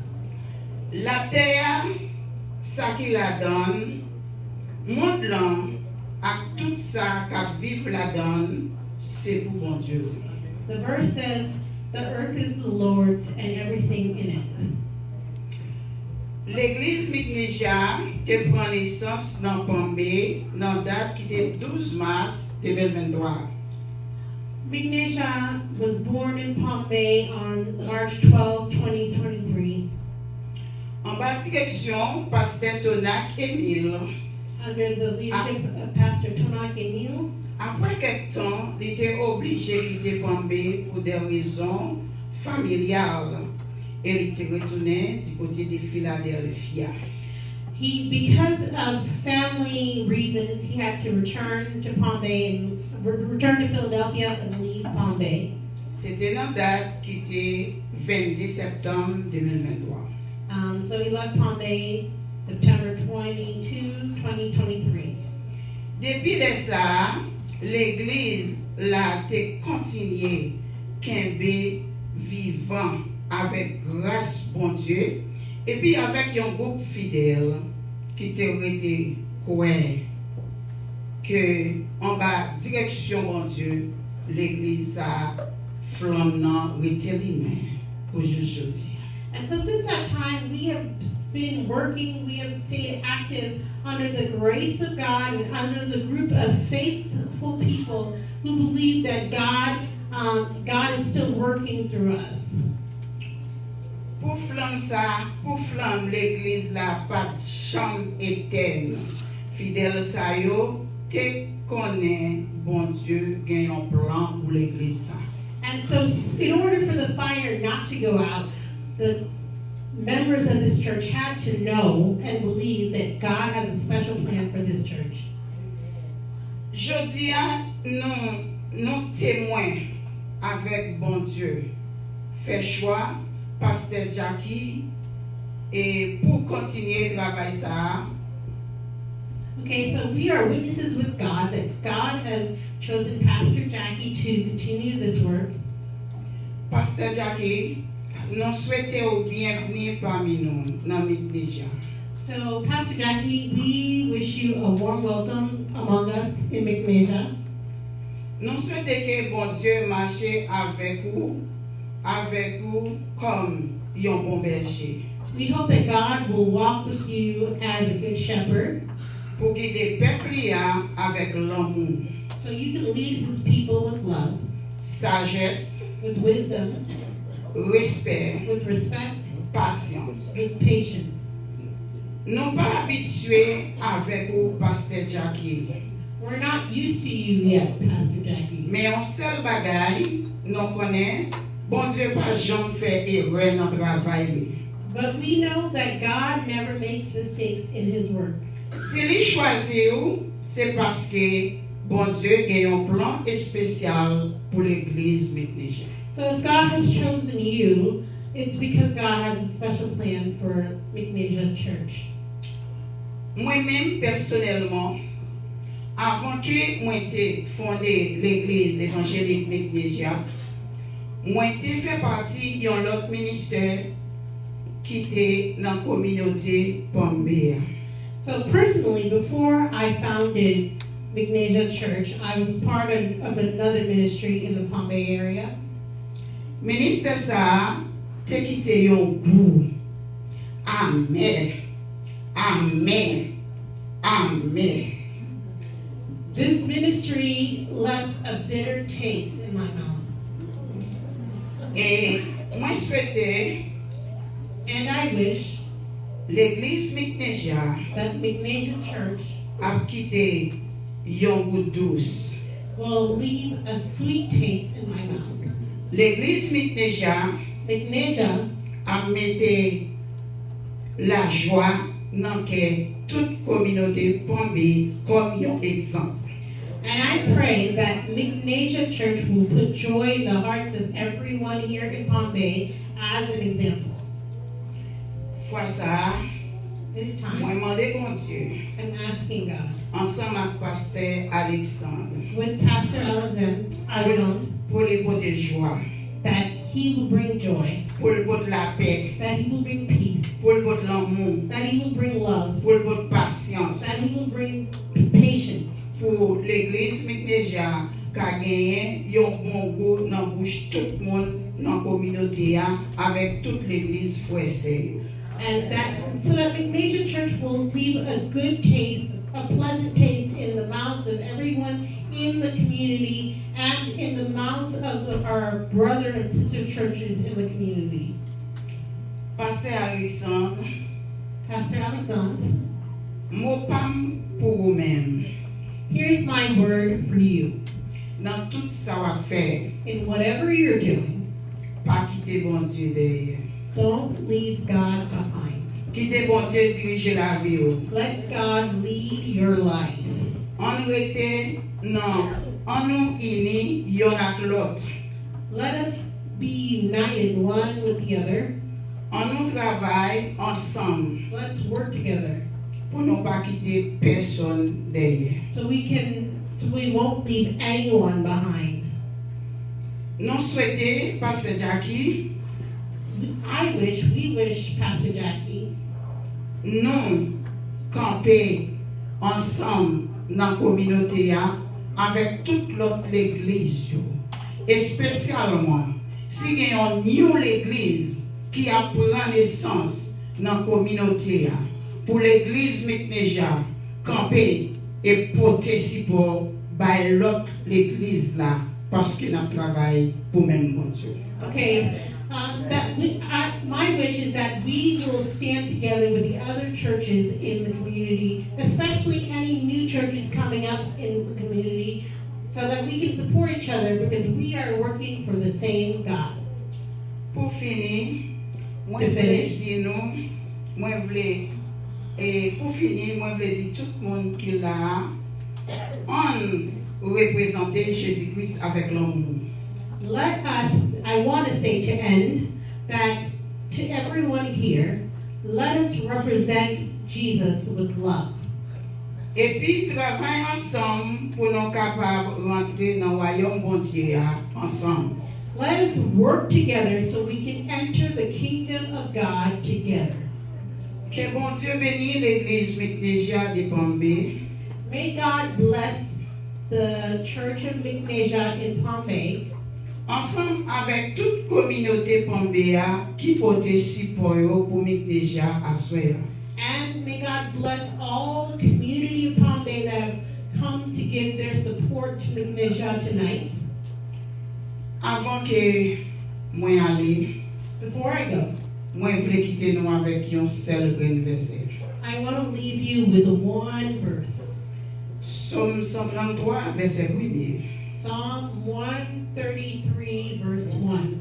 La terre, ça qui la donne, monde là, à tout ça qui vive la donne, c'est pour bon Dieu. the verse says, the earth is the Lord's and everything in it. L'église Mignesia te prend naissance dans Pambé, dans date qui était 12 mars 2023. Mignesia was born in Palm Bay on March 12, 2023, En bas direction, Pasteur Tonac Émile. under the leadership of Pastor Tonak Emil. Après quelque temps, il était obligé de quitter Pambé pour des raisons familiales. Et il était retourné du côté de Philadelphia. Because of family reasons, he had to return to Palm Bay and return to Philadelphia and leave Palm Bay. C'était une date qui était 22 septembre 2023. So he left Palm Bay September 22, 2023. Depuis de ça, l'église l'a continué qu'un vivant avec grâce bon Dieu et puis avec un groupe fidèle qui te été croire que en bas direction bon Dieu l'église a flamme nan rete li men pour aujourd'hui. And so since that time, we have been working, we have stayed active under the grace of God and under the group of faithful people who believe that God is still working through us. Pour flamme l'église la pas chambre éterne. Fidèle sa yo te connaît bon Dieu gagne un plan pour l'église ça. And so in order for the fire not to go out, the members of this church had to know and believe that God has a special plan for this church. Jodi a nous témoins avec bon Dieu fait choix Pasteur Jackie et pour continuer travail ça. Okay, so we are witnesses with God that God has chosen Pastor Jackie to continue this work. Pasteur Jackie, nous souhaitons bienvenue parmi nous dans Mignesia. So, Pastor Jackie, we wish you a warm welcome among us in Mignesia. Nous souhaitons que bon Dieu marche avec vous comme un bon berger. We hope that God will walk with you as a good shepherd, Pour guider le peuple avec l'amour, so you can lead his people with love, sagesse, with wisdom, respect, with respect, patience. with patience. Nous pas habitués avec vous, Pasteur Jackie. We're not used to you yet, Pastor Jackie. Mais un seul bagaille, nous connaissons, bon Dieu pas jamais fait erreur dans le travail. But we know that God never makes mistakes in his work. Si il choisit vous, c'est parce que bon Dieu a un plan spécial pour l'église Mignesia. So if God has chosen you, it's because God has a special plan for Mignesia Church. Moi-même, personnellement, avant que moi ait fondé l'église évangélique Mignesia, moi ai fait partie d'un autre ministère qui était dans la communauté Pambé. So personally, before I founded McNasia Church, I was part of another ministry in the Palm Bay area. Ministère ça te quitté yon goût. Amen. Amen. Amen. This ministry left a bitter taste in my mouth. Et moi souhaitais And I wish l'église McNasia that McNasia Church a quitté yon goût douce. will leave a sweet taste in my mouth. L'église McNasia McNasia a mette la joie dans que toute communauté Pombe comme un exemple. And I pray that McNasia Church will put joy in the hearts of everyone here in Palm Bay as an example. Fois ça, This moi time, demandé mon Dieu, I'm asking God, ensemble avec pasteur Alexandre, with Pastor Alexandre, pour les porter joie, that he will bring joy, pour le porter la paix, that he will bring peace, pour le porter l'amour, that he will bring love, pour le porter patience, that he will bring patience, pour l'église McNasia qui a gagné un bon goût dans la bouche tout le monde dans la communauté avec toute l'église frère. and that so that McNasia Church will leave a good taste, a pleasant taste in the mouths of everyone in the community and in the mouths of our brother and sister churches in the community. Pasteur Alexandre, Pastor Alexandre, mot pam pour vous-même. here's my word for you. Dans tout ça va faire, In whatever you're doing, pas quitter bon Dieu derrière. don't leave God behind. Quitter bon Dieu diriger la vie. Let God lead your life. On rete non, on nous unis yon ak l'autre. Let us be united one with the other. On nous travaille ensemble Let's work together pour ne pas quitter personne derrière. so we won't leave anyone behind. Nous souhaitons, Pasteur Jackie, We wish, Pastor Jackie, nous camper ensemble dans la communauté avec toute l'autre l'église. Et spécialement, si il y a une nouvelle église qui a pris naissance dans la communauté, pour l'église McNasia, camper et porter support par l'autre l'église là, parce que nous travaillons pour même bon Dieu. okay, my wish is that we will stand together with the other churches in the community, especially any new churches coming up in the community, so that we can support each other because we are working for the same God. Pour finir, moi To je voulais finish. dire nous, moi je voulais, et pour finir, moi je voulais dire tout le monde qui est là, on représente Jésus-Christ avec l'amour. I want to say to end that to everyone here, let us represent Jesus with love. Et puis travailler ensemble pour nous capables de rentrer dans le royaume bon Dieu ensemble. Let us work together so we can enter the kingdom of God together. Que bon Dieu bénisse l'église McNasia de Pombe. May God bless the Church of McNasia in Palm Bay, Ensemble avec toute communauté Pombe qui porte support pour McNasia à soir. and may God bless all the community of Palm Bay that have come to give their support to McNasia tonight. Avant que moi aller, Before I go, moi je voulais quitter nous avec un seul verset. I want to leave you with one verse. Somme 133, verset 1er. Psalm 133, verse 1.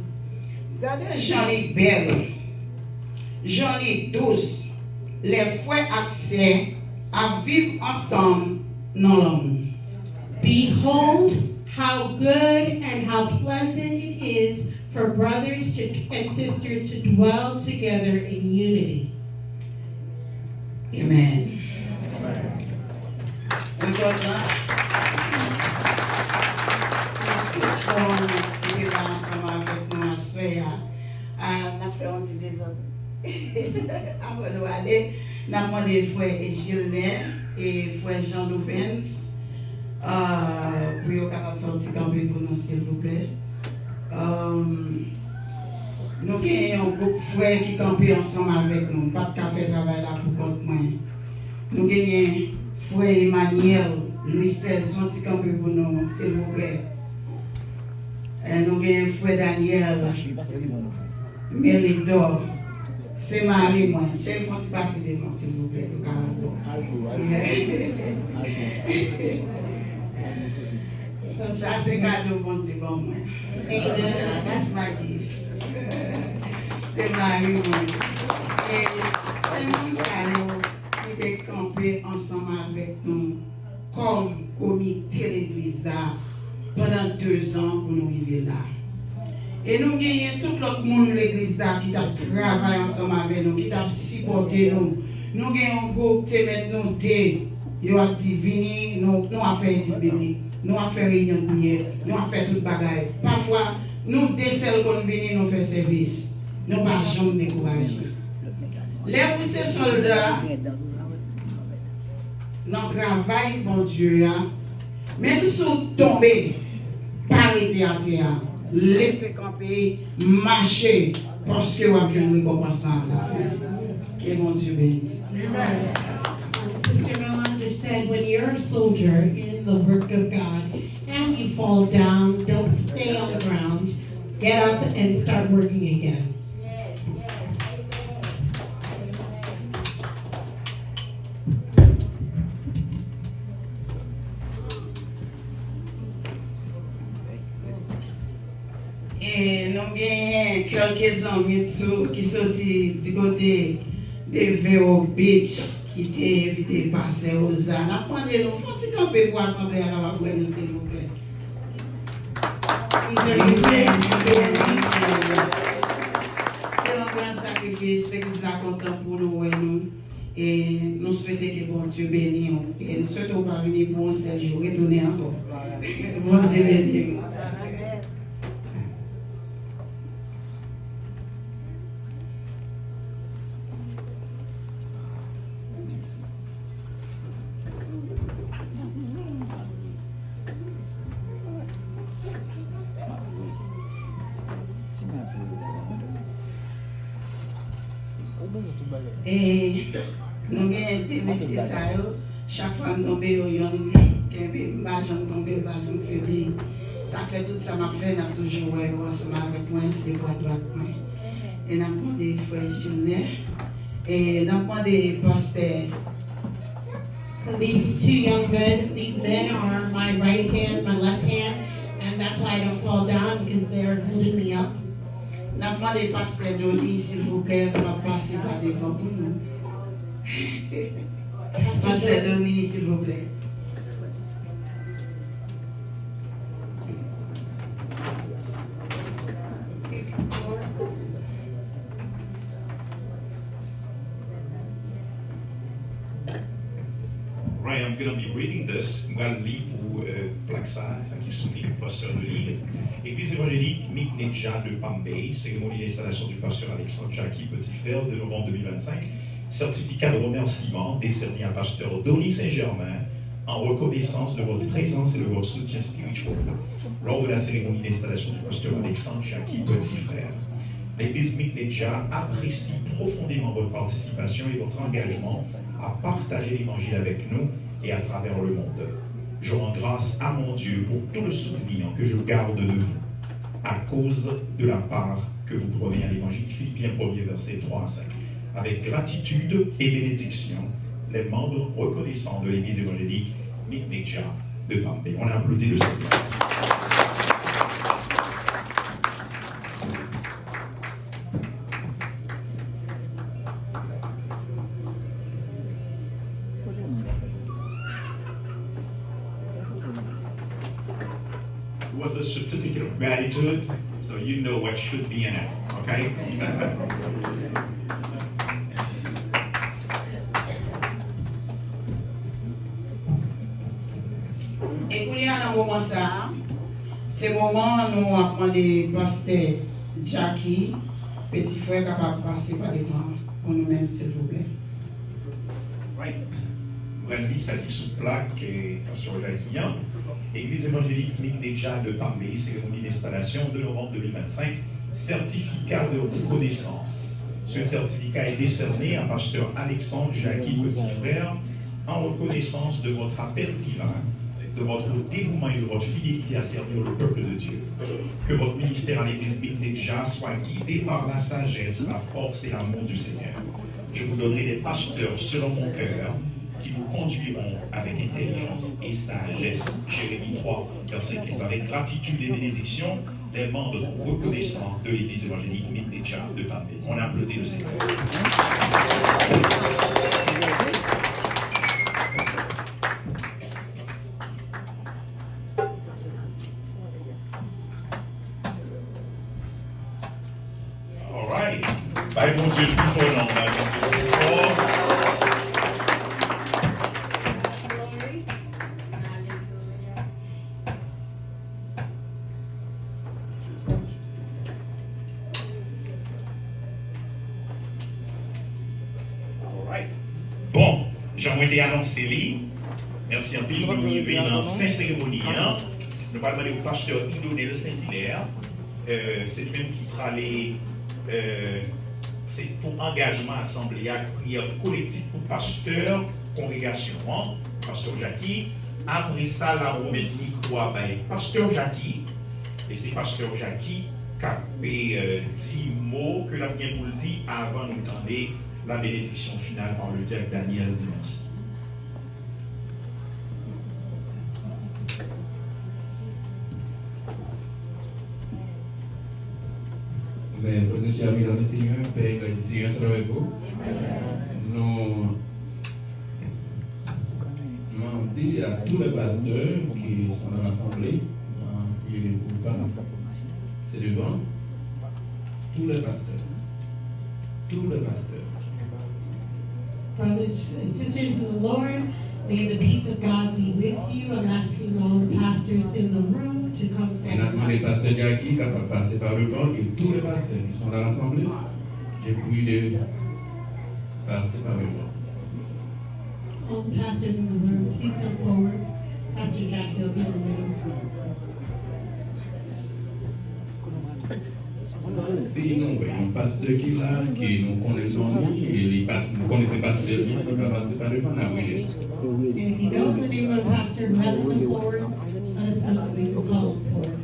Regardez Jean-Luc Belle, Jean-Luc douce, les frères accès à vivre ensemble dans l'amour. Behold, how good and how pleasant it is for brothers and sisters to dwell together in unity. Amen. Maintenant, tout le monde qui est là ensemble avec nous à soir, on a fait un petit désordre. Avant de aller, on a demandé frère Gilles et frère Jean Louvens Pour être capable de faire un petit campé pour nous, s'il vous plaît. Nous avons un groupe de frères qui campent ensemble avec nous. Pas de café travail là pour compte moi. Nous avons frère Emmanuel, Louis XVI, un petit campé pour nous, s'il vous plaît. Et nous avons frère Daniel, Mélidor. C'est Marie, moi. Je vais vous passer devant, s'il vous plaît. Ça, c'est cadeau, bon Dieu, bon moi. That's my gift. C'est Marie, moi. Et c'est mon salon qui était campé ensemble avec nous comme comité l'église là pendant 2 ans pour nous vivre là. Et nous gagnons tout l'autre monde de l'église là qui t'a travaillé ensemble avec nous, qui t'a supporté nous. Nous gagnons un groupe qui met nous dès, ils ont dit venir, nous avons fait des bibliques, nous avons fait réunion de prière, nous avons fait tout bagaille. Parfois, nous décèlons qu'on vient nous faire service. Nous ne pas jamais décourager. Les poussés soldats, notre travail, mon Dieu, même si nous tombons, par les à terre, les fait camper, marcher, parce que vous avez une récompense à la fin. Que mon Dieu bénisse. Sister Rolanda said, when you're a soldier in the work of God and you fall down, don't stay on the ground. Get up and start working again. Et nous avons quelques amis qui sont du côté de Vero Beach qui étaient invités à passer aux ânes. Apprenez-nous, faut-il camper pour assembler à la nous, s'il vous plaît. C'est un grand sacrifice, l'église est content pour nous et nous. Et nous souhaitons que bon Dieu bénisse. Et nous souhaitons pas venir pour un seul jour, retourner encore. Bon Dieu bénisse. Et nous avons des messieurs, chaque fois que nous tombons, nous tombons, faibli. Ça fait tout ça, m'a fait, nous toujours ensemble avec moi, c'est quoi droite moi. Et nous avons des frères Gilles, et nous avons des pasteurs. These 2 young men, these men are my right hand, my left hand, and that's why I don't fall down because they're holding me up. Nous avons des pasteurs d'Oli, s'il vous plaît, on va passer par devant pour nous. Pasteur d'Oli, s'il vous plaît. Right, I'm going to be reading this. Je vais lire pour Plaxa, qui sont les pasteurs de l'île. Église évangélique Mikneja de Pambay, cérémonie d'installation du pasteur Alexandre Jackie, petit frère, de novembre 2025. Certificat de remerciement décerné à pasteur Donny Saint-Germain en reconnaissance de votre présence et de votre soutien spirituel lors de la cérémonie d'installation du pasteur Alexandre Jackie, petit frère. L'église Mikneja apprécie profondément votre participation et votre engagement à partager l'évangile avec nous et à travers le monde. Je rends grâce à mon Dieu pour tout le souvenir que je garde de vous, à cause de la part que vous prenez à l'évangile. Philippiens 1er verset 3 à 5. Avec gratitude et bénédiction, les membres reconnaissants de l'église évangélique Mikneja de Pambay. On a applaudi le Seigneur. It was a certificate of gratitude, so you know what should be in it, okay? Et pour y aller dans moment ça, c'est le moment où nous avons des pasteurs Jackie, petit frère capable de passer par devant pour nous-mêmes, s'il vous plaît. Right. Brandy, ça qui sous plaque, et Pasteur Jacquian. Église évangélique déjà de Parmé, cérémonie d'installation de novembre 2025, certificat de reconnaissance. Ce certificat est décerné à Pasteur Alexandre Jackie, petit frère, en reconnaissance de votre appel divin, de votre dévouement et de votre fidélité à servir le peuple de Dieu. Que votre ministère à l'Église déjà soit guidé par la sagesse, la force et l'amour du Seigneur. Je vous donnerai des pasteurs selon mon cœur, qui vous conduiront avec intelligence et sagesse. Jérémie 3, verset 15. Avec gratitude et bénédiction, les membres reconnaissants de l'Église évangélique Midleja de Paris. On applaudit le Seigneur. All right. Bye, mon Dieu, plus fort, non, bye, mon Dieu, plus fort. Bon, j'aimerais été annoncé. Merci un peu. Nous arrivons dans la fin cérémonie. Nous allons demander au pasteur Idonel Saint-Hilaire. C'est lui-même qui parlait. C'est pour engagement assemblée à prière collective pour pasteur, congrégation. Pasteur Jackie. Après ça, la remettre micro à pasteur Jackie. Et c'est pasteur Jackie qui a 10 mots que l'on vient vous le dire avant de nous tendre la bénédiction finale par le diacre Daniel Dimanche. Mais, frères et chers, mesdames et seigneurs, Père et Seigneur, soit avec vous. Nous demandons à tous les pasteurs qui sont dans l'assemblée, c'est devant, tous les pasteurs. Brothers and sisters in the Lord, may the peace of God be with you. I'm asking all the pastors in the room to come Et nous demandons les pasteurs Jackie capable de passer par le banc et tous les pasteurs qui sont dans l'assemblée, j'ai pris de passer par le banc. All the pastors in the room, please come forward. Pastor Jackie will be in the room. Si nous voyons un pasteur qui est là, qui nous connaissons, et nous connaissons pas seulement, il va passer par le banc, And if you know the name of the pastor who hasn't come forward, let us know so we can call him forward.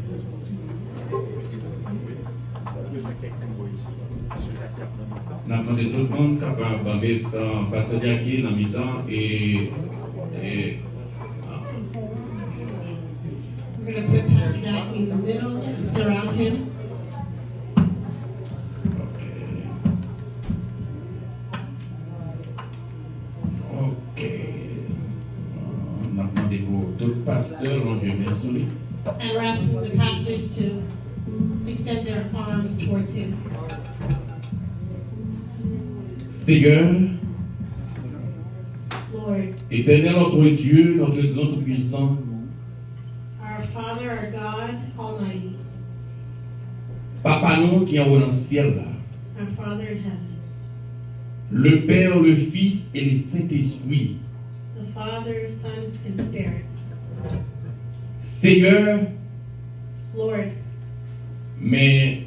Nous avons demandé tout le monde capable de mettre pasteur Jackie dans le mi-temps et We're going to put Pastor Jackie in the middle and surround him. On a demandé pour tout pasteur, on Dieu bien sous lui. And we're asking the pastors to extend their arms towards him. Seigneur, Lord, éternel notre Dieu, notre puissant, our Father, our God, Almighty, Papa nous qui est dans le ciel là, our Father in heaven, le Père, le Fils et le Saint-Esprit. the Father, Son, and Spirit. Seigneur, Lord, mes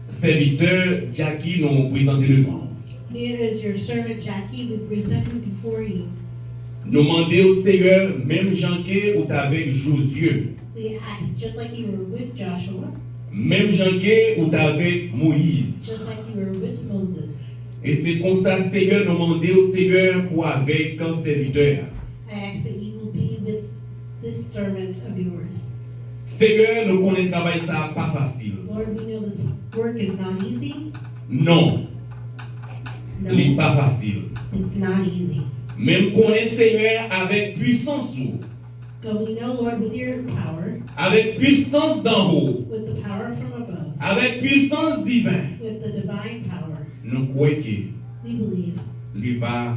serviteurs Jackie nous présentent devant. it is your servant Jackie we present him before you. Nous demandons au Seigneur, même Jean-Ké ou avec Josué, We ask, just like you were with Joshua, même Jean-Ké ou avec Moïse. just like you were with Moses. Et c'est comme ça, Seigneur, nous demandons au Seigneur pour avec un serviteur. I ask that you will be with this servant of yours. Seigneur, nous connaissons le travail, ça pas facile. Lord, we know this work is not easy. Non, No, il n'est pas facile. it's not easy. Même connaître Seigneur avec puissance, But we know, Lord, with your power, avec puissance d'en haut, with the power from above, avec puissance divine, with the divine power, nous croyons que we believe il va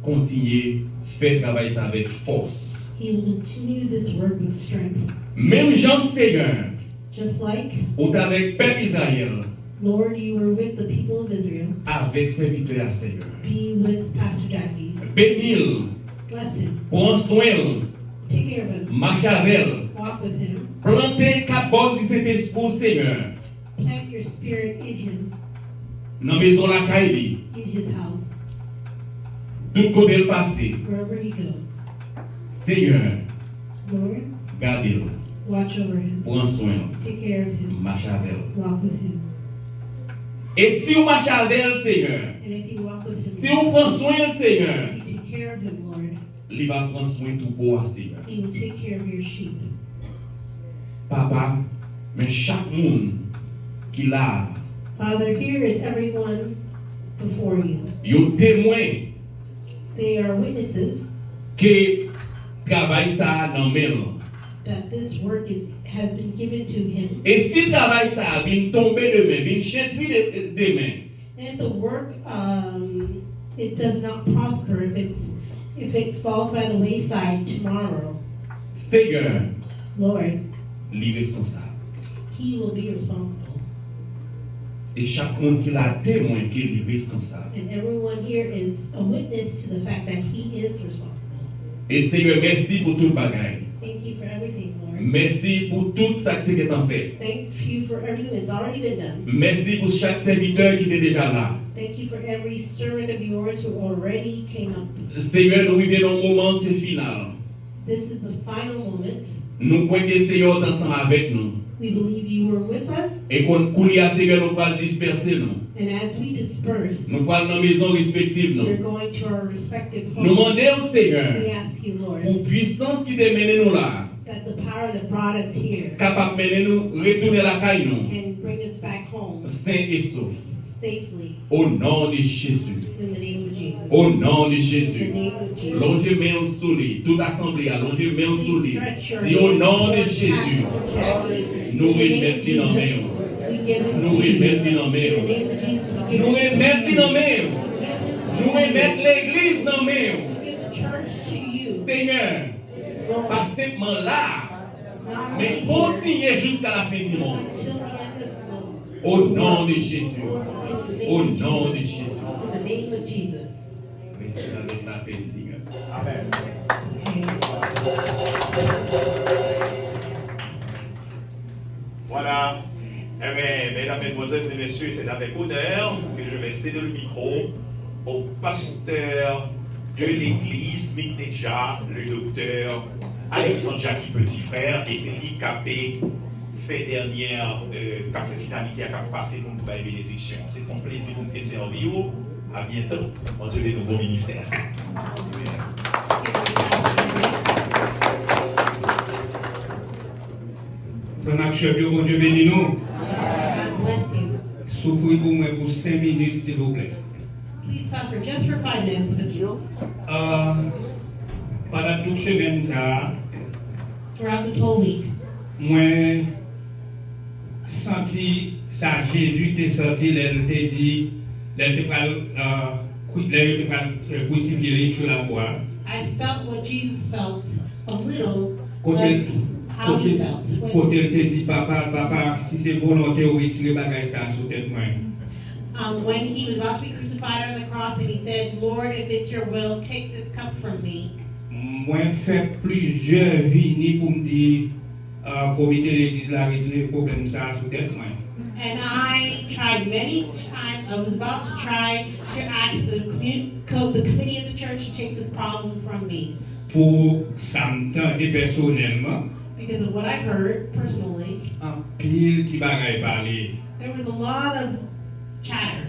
continuer à faire travail ça avec force. he will continue this work with strength. Même Jean Seigneur, Just like, ou avec Père Israël, Lord, you were with the people of Israel, avec serviteur Seigneur. be with Pastor Jackie. Bénis-le Bless him. Prends soin, Take care of him. marche avec. Walk with him. Plantez cabane du Saint-Esprit, Seigneur. Plant your spirit in him, Dans la maison la Kaili, in his house, tout côté le passé. wherever he goes. Seigneur, Lord, gardez-le. watch over him. Prends soin, Take care of him. marche avec. Walk with him. Et si vous marchez avec le Seigneur, And if you walk with si him, vous prenez soin du Seigneur, if you take care of him, Lord, il va prendre soin de tout pour Seigneur. he will take care of your sheep. Papa, mais chaque monde qui l'a, Father, here is everyone before you. il témoin They are witnesses que travail ça dans main. that this work has been given to him. Et si travail ça vient tomber de main, vient chétri de main, And if the work it does not prosper, if it falls by the wayside tomorrow, Seigneur, Lord, il est responsable. he will be responsible. Et chaque monde qui l'a témoin qu'il est responsable. And everyone here is a witness to the fact that he is responsible. Et Seigneur, merci pour tout le bagage. Thank you for everything, Lord. Merci pour tout ça qui est en fait. Thank you for everything that's already been done. Merci pour chaque serviteur qui était déjà là. Thank you for every servant of yours who already came up. Seigneur, nous vivons dans un moment, c'est final. This is the final moment. Nous croyons que le Seigneur est ensemble avec nous. We believe you were with us, Et qu'on couille à Seigneur, nous pas disperser nous. and as we disperse, Nous pas dans nos maisons respectives we're nous. going to our respective Nous homes. demandons au Seigneur We ask you, Lord, pour puissance qui te mène nous là, that the power that brought us here capable de mener nous retourner la caille nous, can bring us back home sain et sauf. safely Au nom de Jésus. in the name of Jesus. Au nom de In the Jésus. name of Jesus. Longez main sous lui, toute assemblée, allongez main sous Please lui. stretch your Dis au hands nom de towards Jésus. Pastor Jackie. Nous In the name of remettons dans Jesus, main. we give it Nous to you. remettons dans In the main. name of Jesus, we give Nous it to remettons you. dans main. Nous remettons l'église dans main. We give the church to you. Seigneur, pas simplement là, Not mais only here, continuez jusqu'à la fin du monde. until the end of the Au nom de Jésus. world. In the Au name of nom de Jesus. Jésus. In the name of Jesus. Restez avec la paix, Seigneur. Voilà. Eh bien, mesdames, mesdemoiselles et messieurs, c'est avec honneur que je vais céder le micro au pasteur de l'église Mitneja, le docteur Alexandre Jackie Petit Frère, et c'est lui qui a fait dernière, qui a fait finalité, qui a passé pour nous faire bénédiction. C'est un plaisir pour nous servir. À bientôt. Bon Dieu, les nouveaux ministères. Frère Maxwell, bon Dieu bénis nous. God bless you. Souffrez pour moi pour 5 minutes, s'il vous plaît. Please suffer just for 5 minutes, if it's Pendant toute semaine, ça, throughout this whole week. moi, senti ça, Jésus t'a sorti, il t'a dit, il t'a crucifié sur la croix. I felt what Jesus felt a little Quand like how he felt. il t'a dit, papa, si c'est volonté, on retire bagage ça sur tête moi. When he was about to be crucified on the cross and he said, Lord, if it's your will, take this cup from me. Moi, fait plusieurs vies pour me dire, comité l'église là, retirer le problème ça sur tête moi. And I tried many times. I was about to try to ask the committee of the church to take this problem from me Pour s'entendre personnellement, because of what I heard personally. en pile petit bagay parler. There was a lot of chatter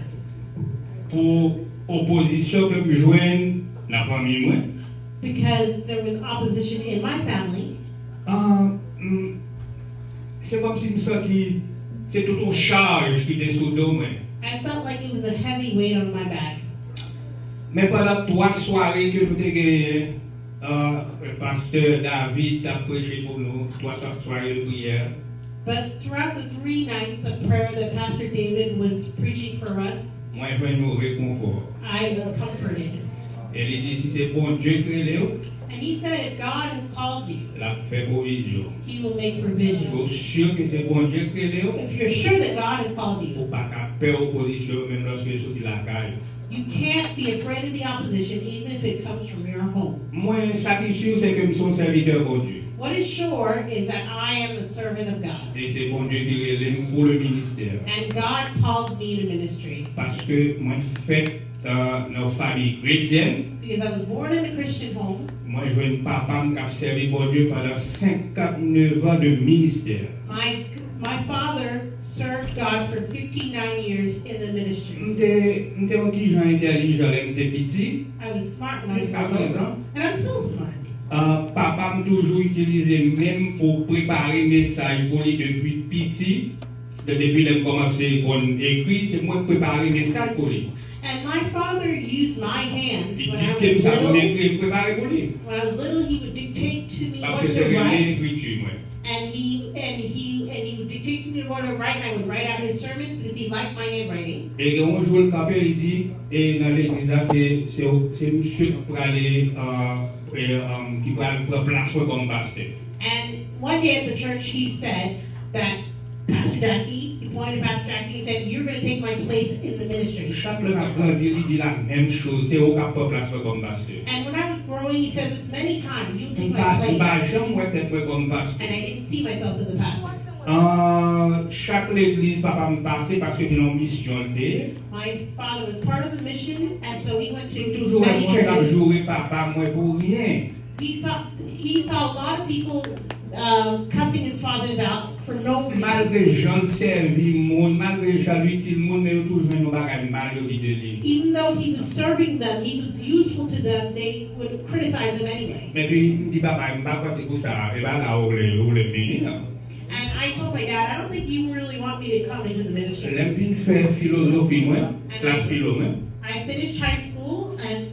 Pour opposition que je joigne la famille moi. because there was opposition in my family. C'est comme si je me sentis, c'est toute une charge qui était sur le dos moi. I felt like it was a heavy weight on my back. Mais pendant 3 soirées que nous avons gagné, le pasteur David a prêché pour nous, 3 soirées de prière. But throughout the 3 nights of prayer that Pastor David was preaching for us, Moi, j'ai eu un réconfort. I was comforted. Elle dit, si c'est bon Dieu qui est là, And he said, if God has called you, la fait provision. he will make Il provision. faut sûr que c'est bon Dieu qui est là. If you're sure that God has called you, Faut pas qu'à peur opposition même lorsque je sorti la caille. you can't be afraid of the opposition, even if it comes from your home. Moi, ça qui est sûr, c'est que je suis un serviteur pour Dieu. What is sure is that I am a servant of God. Et c'est bon Dieu qui relève pour le ministère. And God called me to ministry Parce que moi, je fais dans une famille chrétienne. because I was born in a Christian home. Moi, je vois un papa qui a servi pour Dieu pendant 59 ans de ministère. My father served God for 59 years in the ministry. J'étais un petit gens intelligent quand j'étais petit. I was smart when I was Jusqu'à little, présent. and I'm still smart. Papa m'a toujours utilisé même pour préparer message pour lui depuis petit. Depuis qu'il a commencé à écrire, c'est moi qui prépare message pour lui. And my father used my hands Il when I dictait was ça pour little. écrire, préparer pour lui. When I was little, he would dictate to me Parce what que c'est to write, l'écriture, moi. and he would dictate to me what to write, and I would write out his sermons because he liked my handwriting. Et quand on joue le campé, il dit, et dans l'église, c'est monsieur qui peut aller, qui peut aller prendre place comme pasteur. And one day at the church, he said that Pastor Ducky, he pointed to Pastor Ducky and said, "You're going to take my place in the ministry." Chaque le grandi, il dit la même chose, c'est au cap place comme pasteur. And when I was growing, he said this many times, "You take my Pas place." jamais moi être comme pasteur. And I didn't see myself as a pastor. Chaque l'église, papa me passait parce que c'est une mission. My father was part of the mission, and so he went to Toujours many un churches. jouer papa, moi pour rien. He saw a lot of people cussing his fathers out for no reason. Malgré Jean servi monde, malgré Jean utile monde, mais toujours nous bagaille mal au de lui. Even though he was serving them, he was useful to them, they would criticize him anyway. Mais puis il dit papa, il m'a pas c'est pour ça, et bah là où le venir. And I told my dad, I don't think you really want me to come into the ministry. L'aime fin faire philosophie moi, classe philo moi. I finished high school, and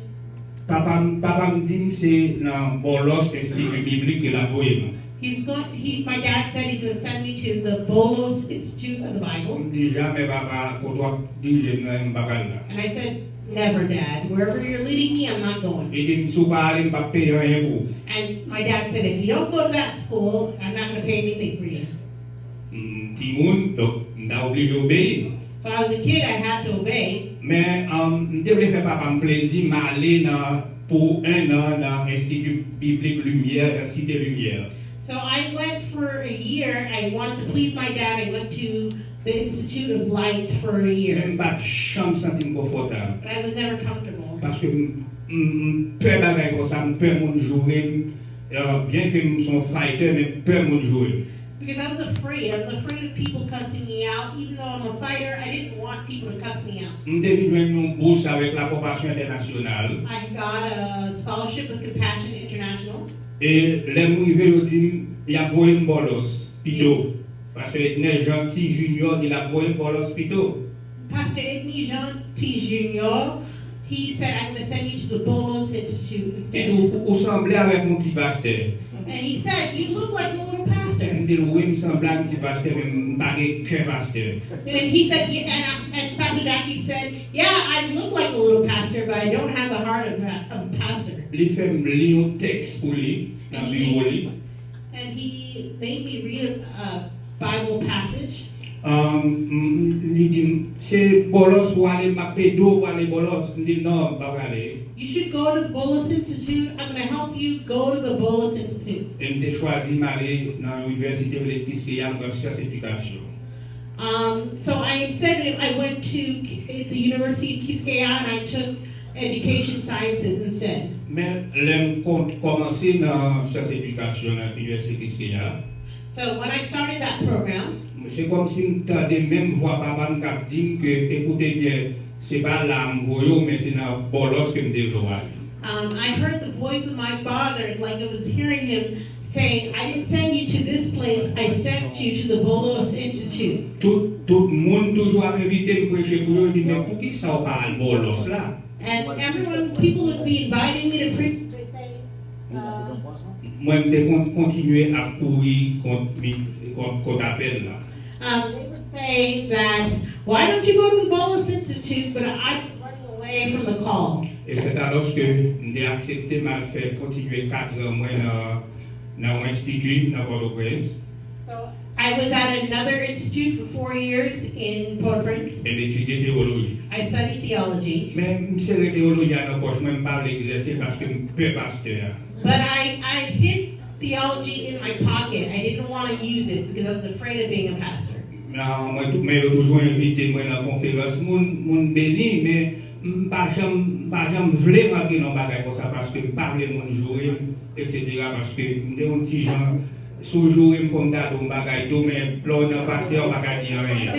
Papa me dit c'est dans Bolos Institut biblique que la poème. my dad said he's going to send me to the Bolos Institute of the Bible. Déjà mais papa quand toi dit je ne pas là. And I said, never, Dad. Wherever you're leading me, I'm not going. Il dit sous parler pas payer rien pour. And my dad said, if you don't go to that school, I'm not going to pay anything for you. Timoun donc m'ta obligé obéir. So I was a kid, I had to obey. Mais je voulais faire papa un plaisir m'aller pour un an dans l'Institut biblique Lumière, Cité Lumière. So I went for a year. I wanted to please my dad. I went to the Institute of Light for a year. Même pas de chambre sentir confortable. But I was never comfortable. Parce que peu bagaille comme ça, peu monde jouer, bien que je sois fighter, mais peu monde jouer. Because I was afraid. I was afraid of people cussing me out. Even though I'm a fighter, I didn't want people to cuss me out. Je devais jouer une bourse avec la Compassion Internationale. I got a scholarship with Compassion International. Et les arrivés, ils disent, il y a beau une bolos, pito. Parce que les gentils juniors, il a beau une bolos, pito. Pastor Edney Jean T. Jr., he said, I'm going to send you to the Bolos Institute Et instead. vous semblez avec mon petit pasteur. And he said, you look like a little pastor. Je dis, oui, il me semble un petit pasteur, mais je ne suis pas qu'un pasteur. And he said, yeah, and Pastor Jackie said, yeah, I look like a little pastor, but I don't have the heart of a pastor. Il fait me lire un texte pour lui, dans le bureau. And he made me read a Bible passage. Il dit, c'est bolos pour aller, ma pédo pour aller bolos. Je dis, non, pas pour aller. You should go to the Bolos Institute. I'm going to help you go to the Bolos Institute. Et j'ai choisi d'aller dans l'université de l'Église en sciences éducation. So I went to the University of Quisqueya and I took education sciences instead. Mais j'ai commencé dans sciences éducation à l'université de l'Église. So when I started that program, C'est comme si j'entendais même voix papa me dire que, écoutez bien, c'est pas là mais c'est dans bolos que je développe. I heard the voice of my father, like I was hearing him saying, I didn't send you to this place, I sent you to the Bolos Institute. Tout le monde toujours a invité me prêcher pour eux, dit mais pour qui ça parle bolos là? And people would be inviting me to preach. Moi je continuer à courir contre appel là. They would say that, why don't you go to the Bolos Institute? But away from the call. Et c'est alors que j'ai accepté de faire continuer 4 ans dans l'institut dans Port-au-Prince. So I was at another institute for 4 years in Port-au-Prince. Et d'étudier théologie. I studied theology. Mais c'est la théologie à la poche, même pas l'exercer parce que je ne peux pas pasteur. But I hid theology in my pocket. I didn't want to use it because I was afraid of being a pastor. Moi, j'ai toujours invité moi dans la conférence, mon béni, mais pas jamais voulu rentrer dans le bagage comme ça parce que parler mon jouer, etc. Parce que un petit gens, sous jouer comme ça, dans le bagage, mais l'on n'a pas fait, on va pas dire rien.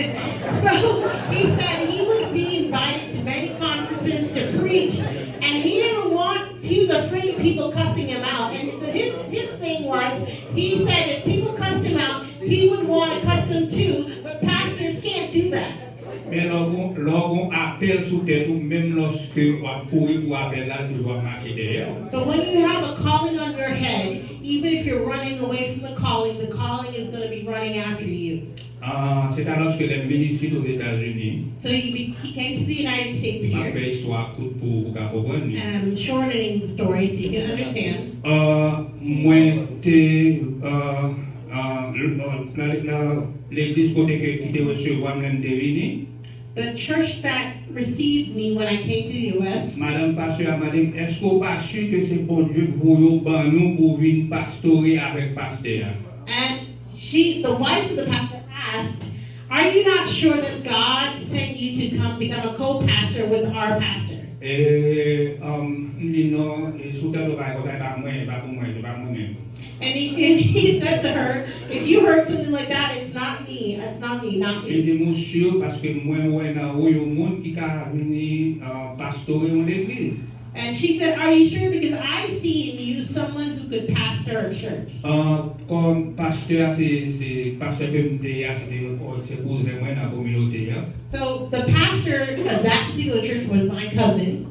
So he said he would be invited to many conferences to preach, and he didn't want. He was afraid of people cussing him out, and his thing was, he said if people cussed him out, he would want to cuss them too, but pastors can't do that. Mais lorsqu'on appelle sous tête, ou même lorsque on courir pour appeler là, tu dois marcher derrière. But when you have a calling on your head, even if you're running away from the calling is going to be running after you. C'est alors que les ministres aux États-Unis, So he came to the United States m'a here, fait histoire courte pour comprendre. and I'm shortening the story so you can understand. Moi, l'église côté qui était recevoir même venu. The church that received me when I came to the U.S., Madame Pasteur m'a dit, est-ce qu'on pas sûr que c'est pour Dieu que vous nous pour venir pastorer avec pasteur? and the wife of the pastor asked, "Are you not sure that God sent you to come become a co-pastor with our pastor?" Et dit non, et sous tel pas comme ça, pas moi, pas pour moi, c'est pas moi-même. And he said to her, "If you heard something like that, it's not me. It's not me. Not Et me." dit moi sûr parce que moi ouais dans au monde qui a venir pastorer une église. And she said, "Are you sure? Because I see in you someone who could pastor a church." Comme pasteur, c'est pasteur que c'est cousin moi dans la communauté. So the pastor of that particular church was my cousin.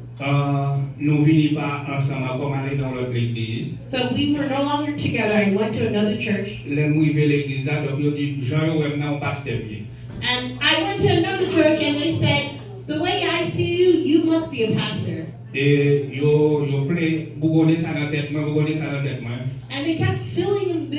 Nous venons pas ensemble comme aller dans l'autre église. So we were no longer together. I went to another church. Les arrivé l'église là, donc ils dit Jean ouais maintenant pasteur bien. And I went to another church and they said, "The way I see you, you must be a pastor." Et yo play vous connaissez ça dans tête moi, vous connaissez ça dans tête moi. And they kept filling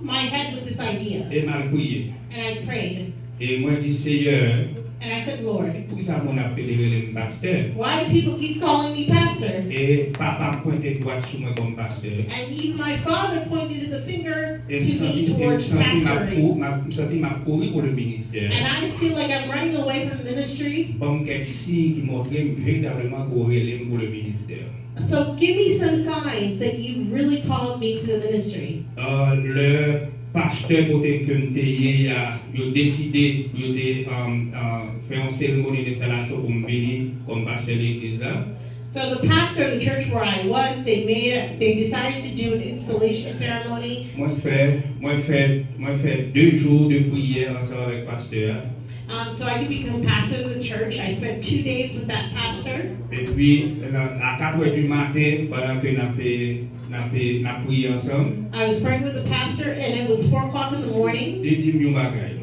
my head with this idea. Et mal prié. And I prayed. Et moi dit Seigneur, And I said, "Lord, pour ça mon appelé le pasteur. why do people keep calling me pastor?" Et papa pointait droit sur moi comme pasteur. And even my father pointed the finger to Et me towards pastoring. me senti ma courir pour le ministère. And I feel like I'm running away from ministry. Bon quelques signes qui montraient véritablement courir pour le ministère. So give me some signs that you really called me to the ministry. Le pasteur côté que m'était a décidé de faire une cérémonie d'installation pour me venir comme pasteur de l'église là. So the pastor of the church where I was, they decided to do an installation ceremony. Moi fait 2 jours de prière ensemble avec pasteur. So I could become pastor of the church. I spent 2 days with that pastor. Et puis à 4h du matin pendant que n'a prié ensemble, I was praying with the pastor, and it was 4 o'clock in the morning. il dit une bagaille.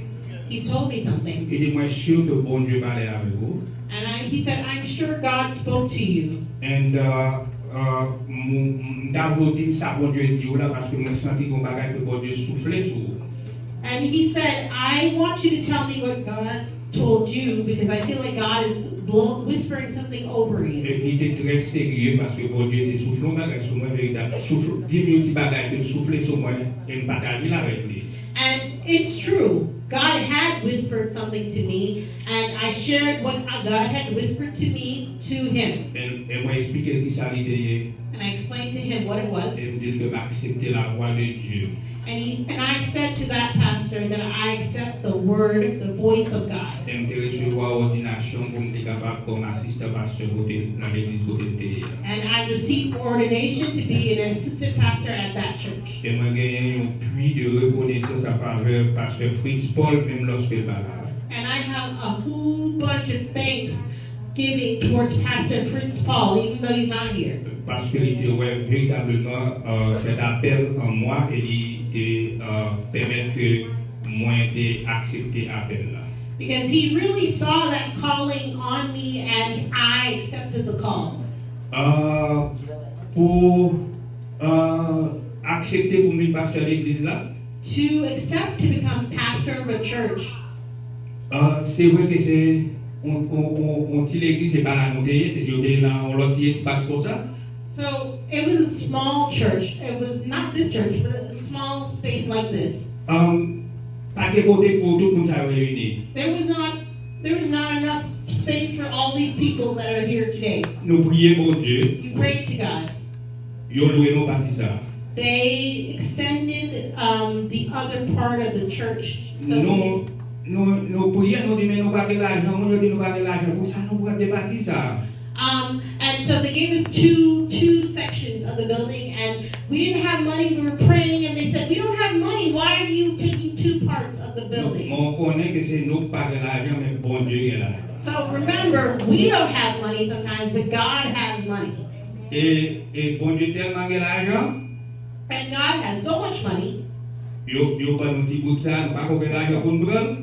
He told me something, Il dit moi sûr que bon Dieu parlait avec vous. and he said, "I'm sure God spoke to you." And d'abord dit ça bon Dieu dit là parce que moi senti qu'on bagaille que bon Dieu souffler sur vous. And he said, "I want you to tell me what God told you because I feel like God is whispering something over you." Et il était très sérieux parce que bon Dieu était soufflé un bagage sur moi véritable. Souffle 10 minutes bagaille que souffler sur moi et me partager là avec lui. And it's true. God had whispered something to me, and I shared what God had whispered to me to him. Et moi expliquer qui ça était And I explained to him what it was. et me dire que accepter la voix de Dieu. And I said to that pastor that I accept the word, the voice of God. Et me recevoir ordination pour me capable comme assistant pasteur côté dans l'église côté. And I received ordination to be an assistant pastor at that church. Et moi gagné un puits de reconnaissance à travers pasteur Fritz Paul même lorsque il parle. And I have a whole bunch of thanksgiving towards Pastor Fritz Paul, even though he's not here. Parce qu'il était véritablement cet appel en moi et il permet que moi ait accepté l'appel là. Because he really saw that calling on me and I accepted the call. Pour accepter pour me pasteur l'église là, To accept to become pastor of a church. c'est vrai que c'est on dit l'église c'est pas la montée, c'est il dans l'autre espace pour ça. So it was a small church. It was not this church, but a small space like this. Pas de côté pour tout le monde ça réuni. There was not enough space for all these people that are here today. Nous prions pour Dieu, You prayed to God. yo loué nous parti ça. They extended the other part of the church. Nous prions, nous disons mais nous pas de l'argent, nous disons nous pas de l'argent pour ça nous pourrons débattre ça. And so they gave us two sections of the building, and we didn't have money. We were praying, and they said, "We don't have money. Why are you taking two parts of the building?" On connaît que c'est nous pas de l'argent mais bon Dieu est là. So remember, we don't have money sometimes, but God has money, Et bon Dieu tellement de l'argent, and God has so much money. yo pas nous petit bout de ça, nous pas qu'on fait l'argent pour nous prendre.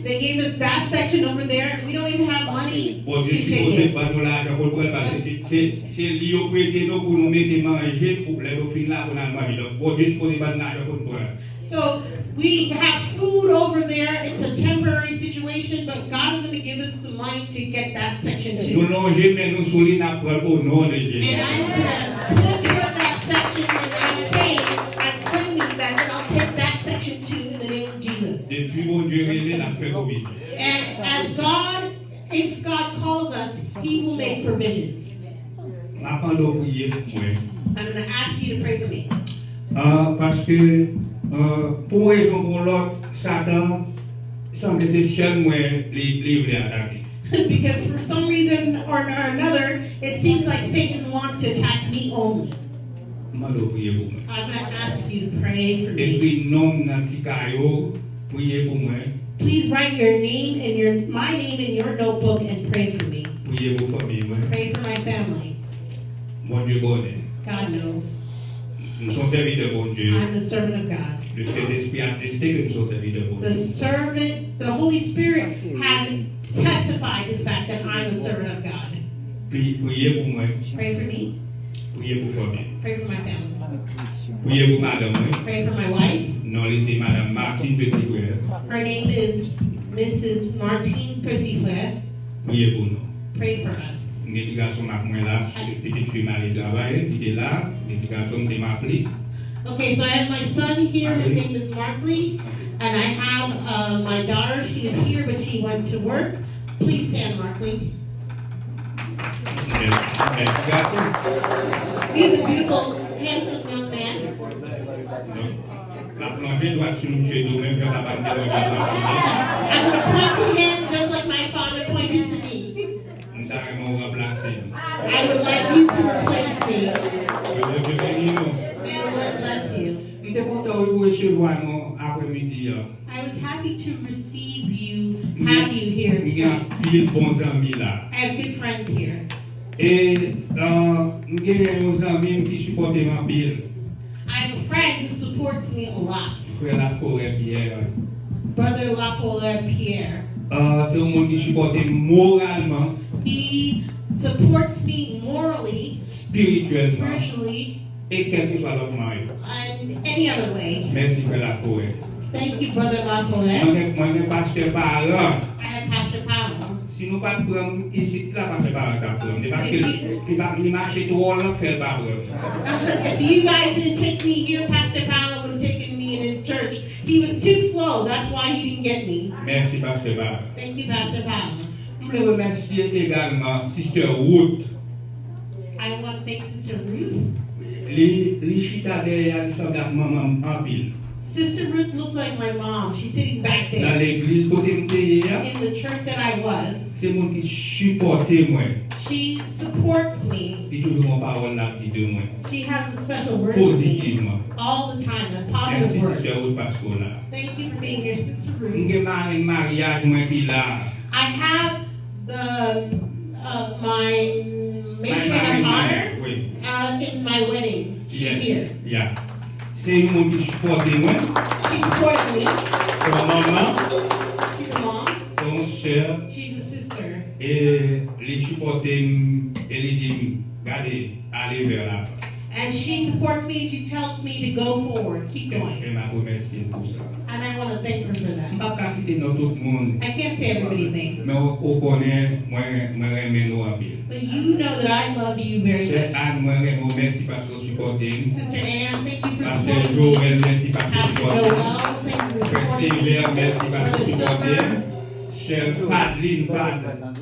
They gave us that section over there, and we don't even have money Bon to Dieu take supposé it. pas nous l'argent pour nous prendre parce que c'est lui au prêté nous pour nous mettre manger pour les offrir là pour nous manger. Donc bon Dieu supposé pas nous l'argent pour nous prendre. So we have food over there. It's a temporary situation, but God is going to give us the money to get that section Nous too. longer mais nous soulignons après au nom de Jésus. And I'm going to put here that section, and I'm saying, I'm claiming that then I'll take that section too in the name of Jesus. Depuis bon Dieu révélé la provision. And as God, if God calls us, He will make provisions. M'attends de prier pour moi. I'm going to ask you to pray for me. Parce que pour raison pour l'autre, Satan semble que c'est seul moi les voulait attaquer. Because for some reason or another, it seems like Satan wants to attack me only. M'attends de prier pour moi. I'm going to ask you to pray for Et me. puis nom dans petit caillou, prier pour moi, Please write your name and my name in your notebook and pray for me. prier pour famille moi. Pray for my family. Bon Dieu bonnet. God knows. Nous sommes serviteurs de bon Dieu. I'm a servant of God. Le Saint-Esprit a attesté que nous sommes serviteurs de bon The Dieu. servant, the Holy Spirit has testified to the fact that I'm a servant of God. Priez pour moi, Pray for me. priez pour famille. Pray for my family. Priez pour madame moi. Pray for my wife. Non, laissez madame Martine Petit Frère. Her name is Mrs. Martine Petitfrère. Priez pour nous. Pray for us. Les petits garçons m'ont appelé là, petite fille m'a allé travailler, il était là, les petits garçons m'ont appelé. Okay, so I have my son here. His name is Markley. And I have my daughter. She was here, but she went to work. Please stand, Markley. Les petits garçons, He's a beautiful, handsome young man. la plongée doit sur nous, Dieu, même je ne vais pas déroger I'm going to point to him just like my father pointed to me. nous avons remplacé. I would like you to replace me. Je veux bénir nous. May the Lord bless you. Nous sommes contents de vous recevoir nous après-midi. I was happy to receive you, have you here Nous tonight. avons pile bons amis là. I have good friends here. Et nous avons des amis qui supportent ma pile. I have a friend who supports me a lot. Frère La Forêt Pierre. Brother Lafollette Pierre. C'est un monde qui supporte moralement, He supports me morally, spirituellement, spiritually, et quel que soit l'autre moyen. and any other way. Merci Frère La Forêt. Thank you, Brother Lafollette. Moi, je pasteur parlant. I have Pastor Paolo. Si nous ne pas prendre ici, là, pasteur parlant, parce qu'il marche trop là, faire pas If you guys didn't take me here, Pastor Paolo would have taken me in his church. He was too slow. That's why he didn't get me. Merci pasteur parlant. Thank you, Pastor Paolo. Je voulais remercier également Sister Ruth. I want to thank Sister Ruth. Les chita derrière, ils sont dans maman en pile. Sister Ruth looks like my mom. She's sitting back Dans there l'église, côté m'était hier, in the church that I was. c'est mon qui supporte moi. She supports me. Qui toujours mon parole là, qui de moi. She has a special word for me Positivement. all the time, a Merci positive word. Sister Ruth Pascal là. Thank you for being here, Sister Ruth. Nous avons un mariage moi qui là. I have my matron of honor Oui. in my wedding. She's here. Yeah. C'est une monde qui supporte moi. She supports me. Comme maman, She's a mom. supporter, elle dit, regardez, allez vers là. And she supports me and she tells me to go forward, keep going. Elle m'a remercié pour ça. And I want to thank her for Je ne that. peux pas citer dans tout le monde, I can't say everybody's name, mais on connaît, moi, j'aime nous en pile. but you know that I love you very C'est much. Anne, moi, merci parce que vous supportez. Sister Ann, thank you for Pasteur supporting me. Joël, merci parce que vous Pastor supportez. Noel, thank you for Frère supporting me. Sévère, merci parce que vous Brother supportez. Silver, Chère Fadline,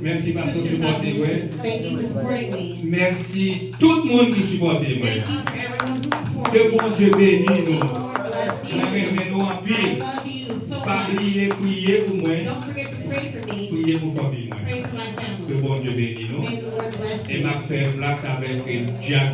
merci parce que vous Sister supportez. Fadline, thank you for supporting me. Merci tout le monde qui supporte moi. Thank you for everyone who supports Que me. bon Dieu bénisse nous. Lord bless you. Nous en I pile. love you so Pas much. oublier prier pour moi. Don't forget to pray for me. Prier pour famille moi. Pray for my Que family. bon Dieu bénisse nous. May the Lord bless Et you. m'a fait place avec Jack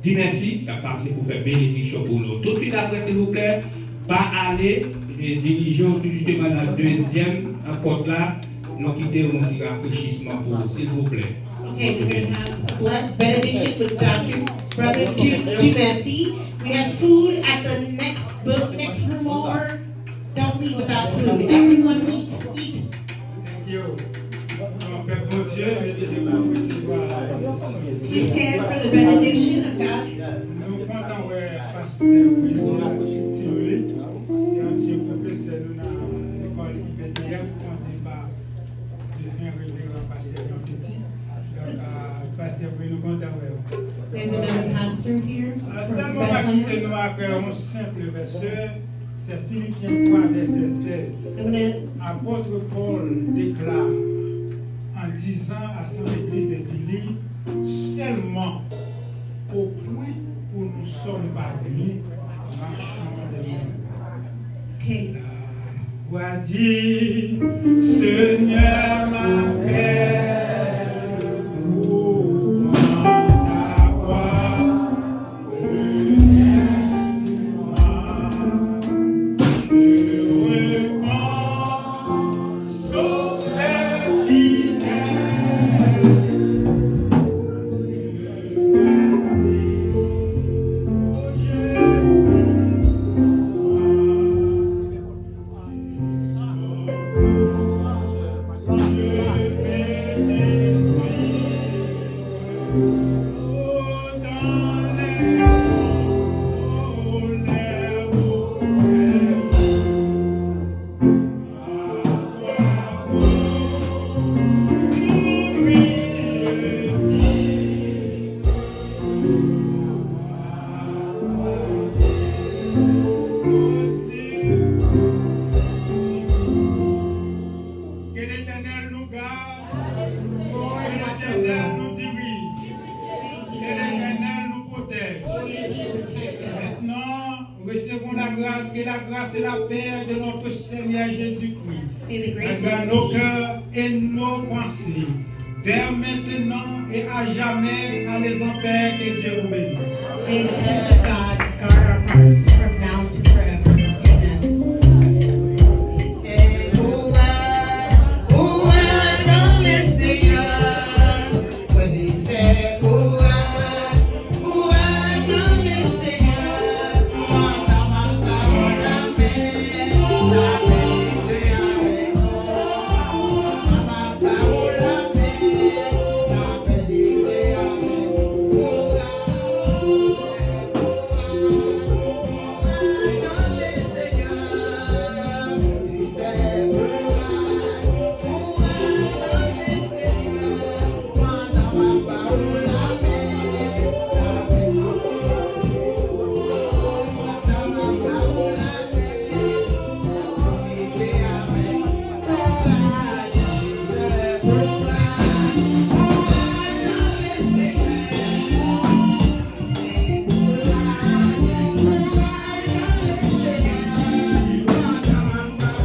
Dynasty qui a passé pour faire bénédiction pour nous. Tout de suite après, s'il vous plaît, pas aller et dirigeons tout justement la deuxième porte là. Nous quittons un petit rafraîchissement pour vous, s'il vous plaît. Okay, we're going to have a blessed benediction with Dr. Brother Jumesi. We have food at the next room over. Don't leave without food. Everyone eat. Thank you. Père bon Dieu, mettez-vous pour recevoir la bénédiction. Please stand for the benediction of God. Nous comptons pasteur président Thierry, c'est ancien professeur de l'école IPTF, on débat devient révérend pasteur Jean Petit. Donc, pasteur, nous comptons. There's another pastor here. Seulement, on va quitter nous après un simple verset, c'est Philippiens 3, verset 16. I'm going to Apôtre Paul déclare en disant à son église de Philippe, seulement au point où nous sommes parvenus, marchons de nous. Okay. Voix dit, Seigneur m'appelle, pour t'avoir Que l'Éternel nous garde, que l'Éternel nous dirige, que l'Éternel nous protège. Maintenant, recevons la grâce, que la grâce et la paix de notre Seigneur Jésus-Christ May the grace dans nos cœurs et nos pensées, dès maintenant et à jamais, allez en paix, que Dieu vous bénisse. May the peace of God guard our hearts from now to forever. Amen. C'est pouvoir dans le Seigneur. Voici c'est pouvoir dans le Seigneur. Pendant ma parole, la paix est avec nous. Ma parole, la paix est avec nous. Thank you.